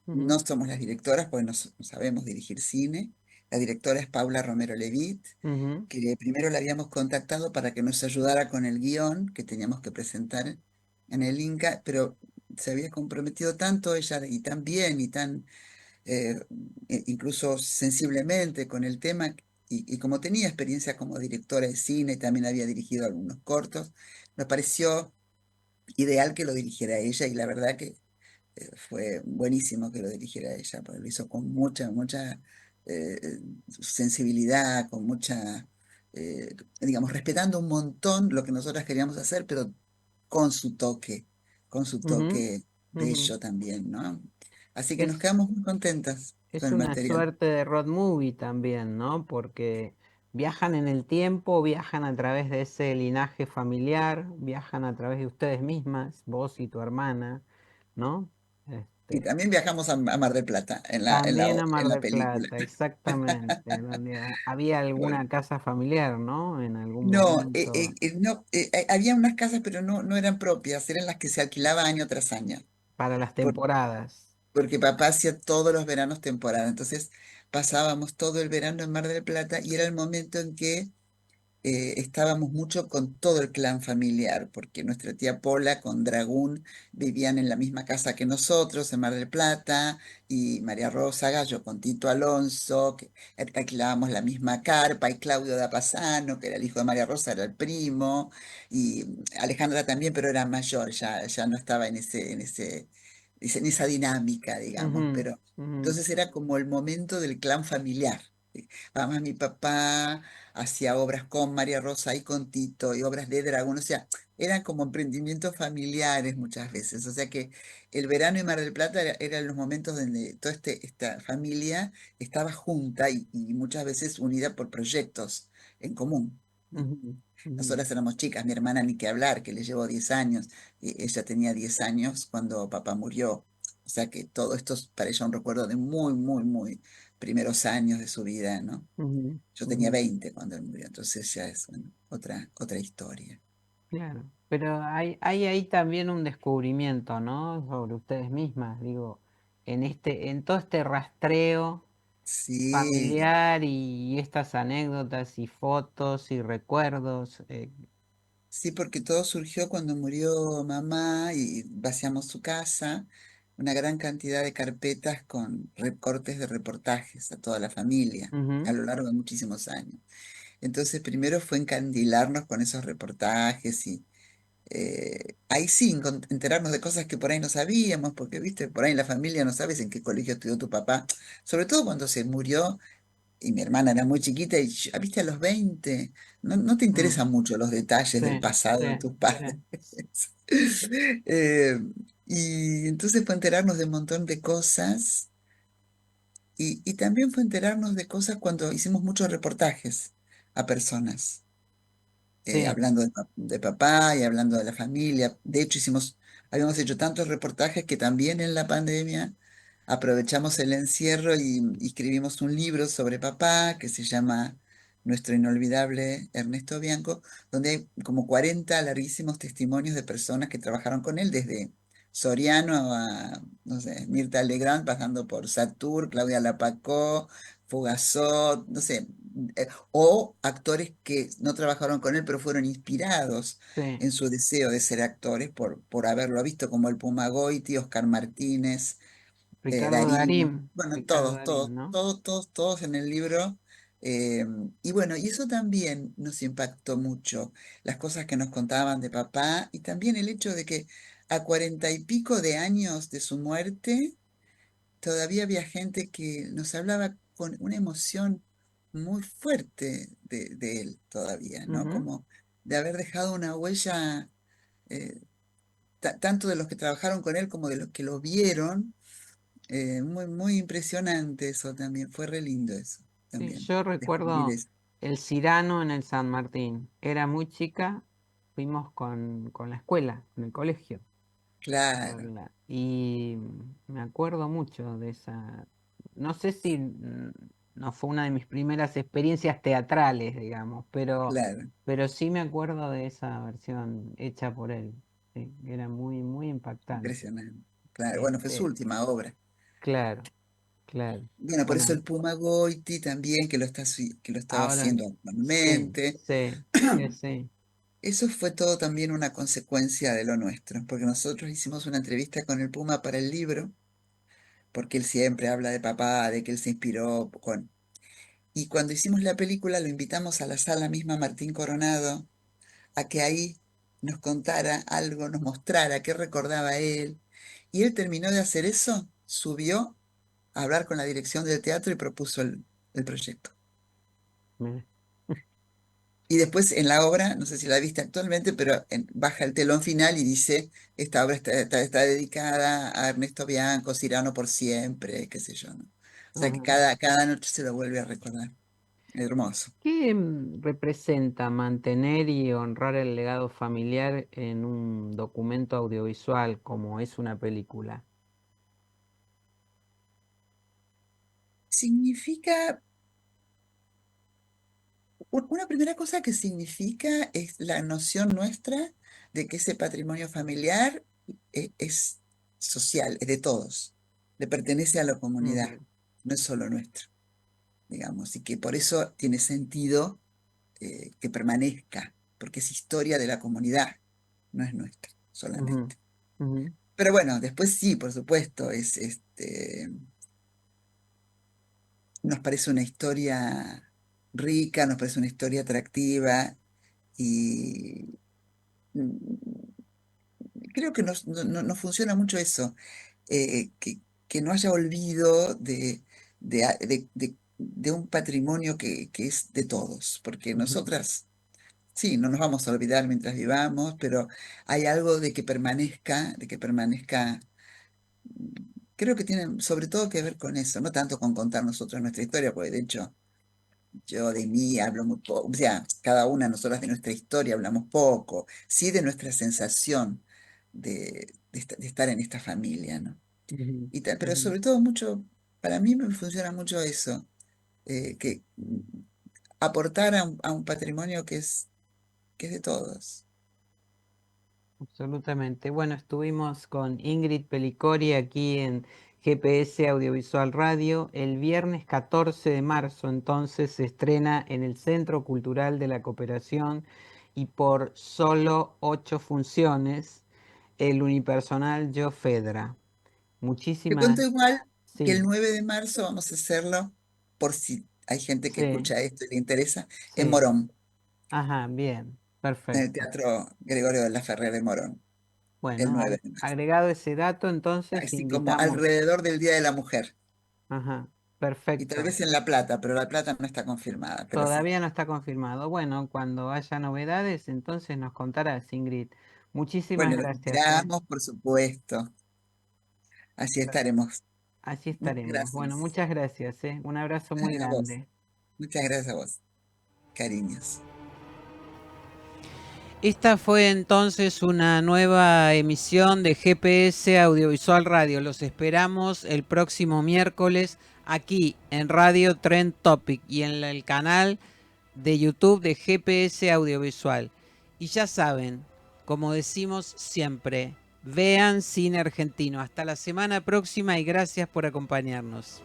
ujú, No somos las directoras, porque no sabemos dirigir cine. La directora es Paula Romero Levitt, ujú, que primero la habíamos contactado para que nos ayudara con el guión que teníamos que presentar en el Inca, pero se había comprometido tanto ella, y tan bien y tan eh, incluso sensiblemente con el tema, y como tenía experiencia como directora de cine, también había dirigido algunos cortos, nos pareció ideal que lo dirigiera ella, y la verdad que fue buenísimo que lo dirigiera ella, porque lo hizo con mucha sensibilidad, con digamos, respetando un montón lo que nosotras queríamos hacer, pero con su toque, con su ujú, toque ujú. bello también, ¿no? Así que nos Es, quedamos muy contentas con es el una material. suerte de road movie también, ¿no? Porque viajan en el tiempo, viajan a través de ese linaje familiar, viajan a través de ustedes mismas, vos y tu hermana, ¿no? Y Este, también viajamos a Mar del Plata también a Mar en la del película. Plata, exactamente, donde había alguna casa familiar, ¿no? En algún No, momento, no, había unas casas, pero no eran propias, eran las que se alquilaba año tras año, para las por- temporadas. porque papá hacía todos los veranos temporada. Entonces pasábamos todo el verano en Mar del Plata, y era el momento en que estábamos mucho con todo el clan familiar, porque nuestra tía Pola con Dragún vivían en la misma casa que nosotros, en Mar del Plata, y María Rosa Gallo con Tito Alonso, que alquilábamos la misma carpa, y Claudio Dapasano, que era el hijo de María Rosa, era el primo, y Alejandra también, pero era mayor, ya no estaba en esa dinámica, digamos, Ujú, pero ujú, entonces era como el momento del clan familiar. Además, mi papá hacía obras con María Rosa y con Tito, y obras de Dragón, o sea, eran como emprendimientos familiares muchas veces. O sea que el verano en Mar del Plata eran los momentos donde toda esta familia estaba junta, y muchas veces unida por proyectos en común, ¿no? ujú, ujú. Nosotras éramos chicas, mi hermana ni que hablar, que le llevo 10 años, y ella tenía 10 años cuando papá murió. O sea que todo esto es para ella un recuerdo de muy, muy, muy primeros años de su vida, ¿no? Ujú, Yo tenía ujú. 20 cuando él murió, entonces ya es, bueno, otra historia. Claro, pero hay ahí también un descubrimiento, ¿no? Sobre ustedes mismas, digo, en todo este rastreo Sí, familiar y estas anécdotas y fotos y recuerdos. sí, porque todo surgió cuando murió mamá y vaciamos su casa, una gran cantidad de carpetas con recortes de reportajes a toda la familia a Ujú, lo largo de muchísimos años. Entonces, primero fue encandilarnos con esos reportajes y ahí sí enterarnos de cosas que por ahí no sabíamos, porque, viste, por ahí en la familia no sabes en qué colegio estudió tu papá, sobre todo cuando se murió y mi hermana era muy chiquita y, viste, a los 20 no te mm, interesan mucho los detalles del sí, pasado sí, de tus sí, padres. Eh, y entonces fue enterarnos de un montón de cosas y también fue enterarnos de cosas cuando hicimos muchos reportajes a personas. sí, Hablando de papá y hablando de la familia. De hecho, habíamos hecho tantos reportajes que también en la pandemia aprovechamos el encierro y escribimos un libro sobre papá que se llama Nuestro inolvidable Ernesto Bianco, donde hay como 40 larguísimos testimonios de personas que trabajaron con él, desde Soriano a, no sé, Mirta Legrand, pasando por Satur, Claudia Lapacó, Fugazot, no sé, o actores que no trabajaron con él, pero fueron inspirados sí. en su deseo de ser actores por haberlo visto, como el Puma Goiti, Oscar Martínez, Darín, bueno, Ricardo todos, Darín, todos, ¿no? todos, todos, todos en el libro. eh, y bueno, y eso también nos impactó mucho, las cosas que nos contaban de papá y también el hecho de que a 40 y pico de años de su muerte, todavía había gente que nos hablaba con una emoción muy fuerte de él todavía, ¿no? Ujú, Como de haber dejado una huella, eh, tanto de los que trabajaron con él como de los que lo vieron, muy, muy impresionante eso también, fue re lindo eso sí, también, yo descubrir recuerdo eso. el Cirano en el San Martín. Era muy chica, fuimos con la escuela, con el colegio. Claro, Y me acuerdo mucho de esa. No sé si no fue una de mis primeras experiencias teatrales, digamos, claro, pero sí me acuerdo de esa versión hecha por él. Sí, era muy, muy impactante. impresionante. Claro, bueno, fue su Este, última obra. claro, claro. Bueno, por eso Bueno, el Puma Goiti también, que lo estaba ahora haciendo sí, actualmente. sí, sí, sí. Eso fue todo también una consecuencia de lo nuestro, porque nosotros hicimos una entrevista con el Puma para el libro, porque él siempre habla de papá, de que él se inspiró con... Y cuando hicimos la película lo invitamos a la sala misma Martín Coronado, a que ahí nos contara algo, nos mostrara qué recordaba él. Y él terminó de hacer eso, subió a hablar con la dirección del teatro y propuso el proyecto. Mira. Y después en la obra, no sé si la viste actualmente, pero baja el telón final y dice, esta obra está dedicada a Ernesto Bianco, Cirano por siempre, qué sé yo, ¿no? O sea que Ajá. cada noche se lo vuelve a recordar. Hermoso. ¿Qué representa mantener y honrar el legado familiar en un documento audiovisual como es una película? Significa, una primera cosa que significa es la noción nuestra de que ese patrimonio familiar es social, es de todos, le pertenece a la comunidad, Ujú, no es solo nuestro, digamos, y que por eso tiene sentido que permanezca, porque es historia de la comunidad, no es nuestra ujú, solamente. ujú, Pero bueno, después sí, por supuesto, nos parece una historia rica, nos parece una historia atractiva y creo que nos funciona mucho eso, que no haya olvido de un patrimonio que es de todos, porque ujú. nosotras sí, no nos vamos a olvidar mientras vivamos, pero hay algo de que permanezca, creo que tiene sobre todo que ver con eso, no tanto con contar nosotros nuestra historia, porque de hecho yo de mí hablo muy poco, o sea, cada una de nosotras de nuestra historia hablamos poco, sí de nuestra sensación de estar en esta familia, ¿no? Pero sobre todo mucho, para mí me funciona mucho eso, que aportar a un patrimonio que es de todos. Absolutamente. Bueno, estuvimos con Ingrid Pelicori aquí en GPS Audiovisual Radio. El viernes 14 de marzo entonces se estrena en el Centro Cultural de la Cooperación y por solo 8 funciones el unipersonal Yo Fedra. Te cuento Muchísimas... igual que el Sí, 9 de marzo vamos a hacerlo, por si hay gente que sí, escucha esto y le interesa, en sí. Morón, Ajá, bien, en el perfecto. Teatro Gregorio de la Ferrer de Morón, el Bueno, 9 de marzo. agregado ese dato, entonces Así como invitamos. alrededor del Día de la Mujer. Ajá, Y tal perfecto. vez en La Plata, pero La Plata no está confirmada, pero sí. Todavía no está confirmado. Bueno, cuando haya novedades, entonces nos contarás, Ingrid. Muchísimas Bueno, los gracias, ¿eh? esperamos, por supuesto. Así estaremos. Así Muchas estaremos. Bueno, gracias. muchas gracias, ¿eh? Un abrazo muy A vos. grande. Muchas gracias a vos. Cariños. Esta fue entonces una nueva emisión de GPS Audiovisual Radio. Los esperamos el próximo miércoles aquí en Radio Trend Topic y en el canal de YouTube de GPS Audiovisual. Y ya saben, como decimos siempre, vean cine argentino. Hasta la semana próxima y gracias por acompañarnos.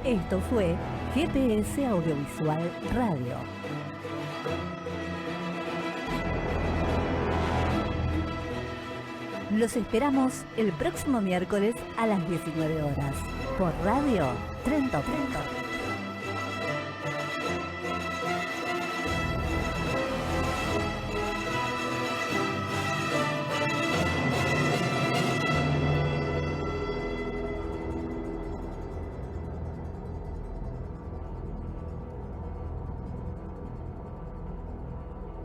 Esto fue GPS Audiovisual Radio. Los esperamos el próximo miércoles a las 19 horas por Radio Trend Topic.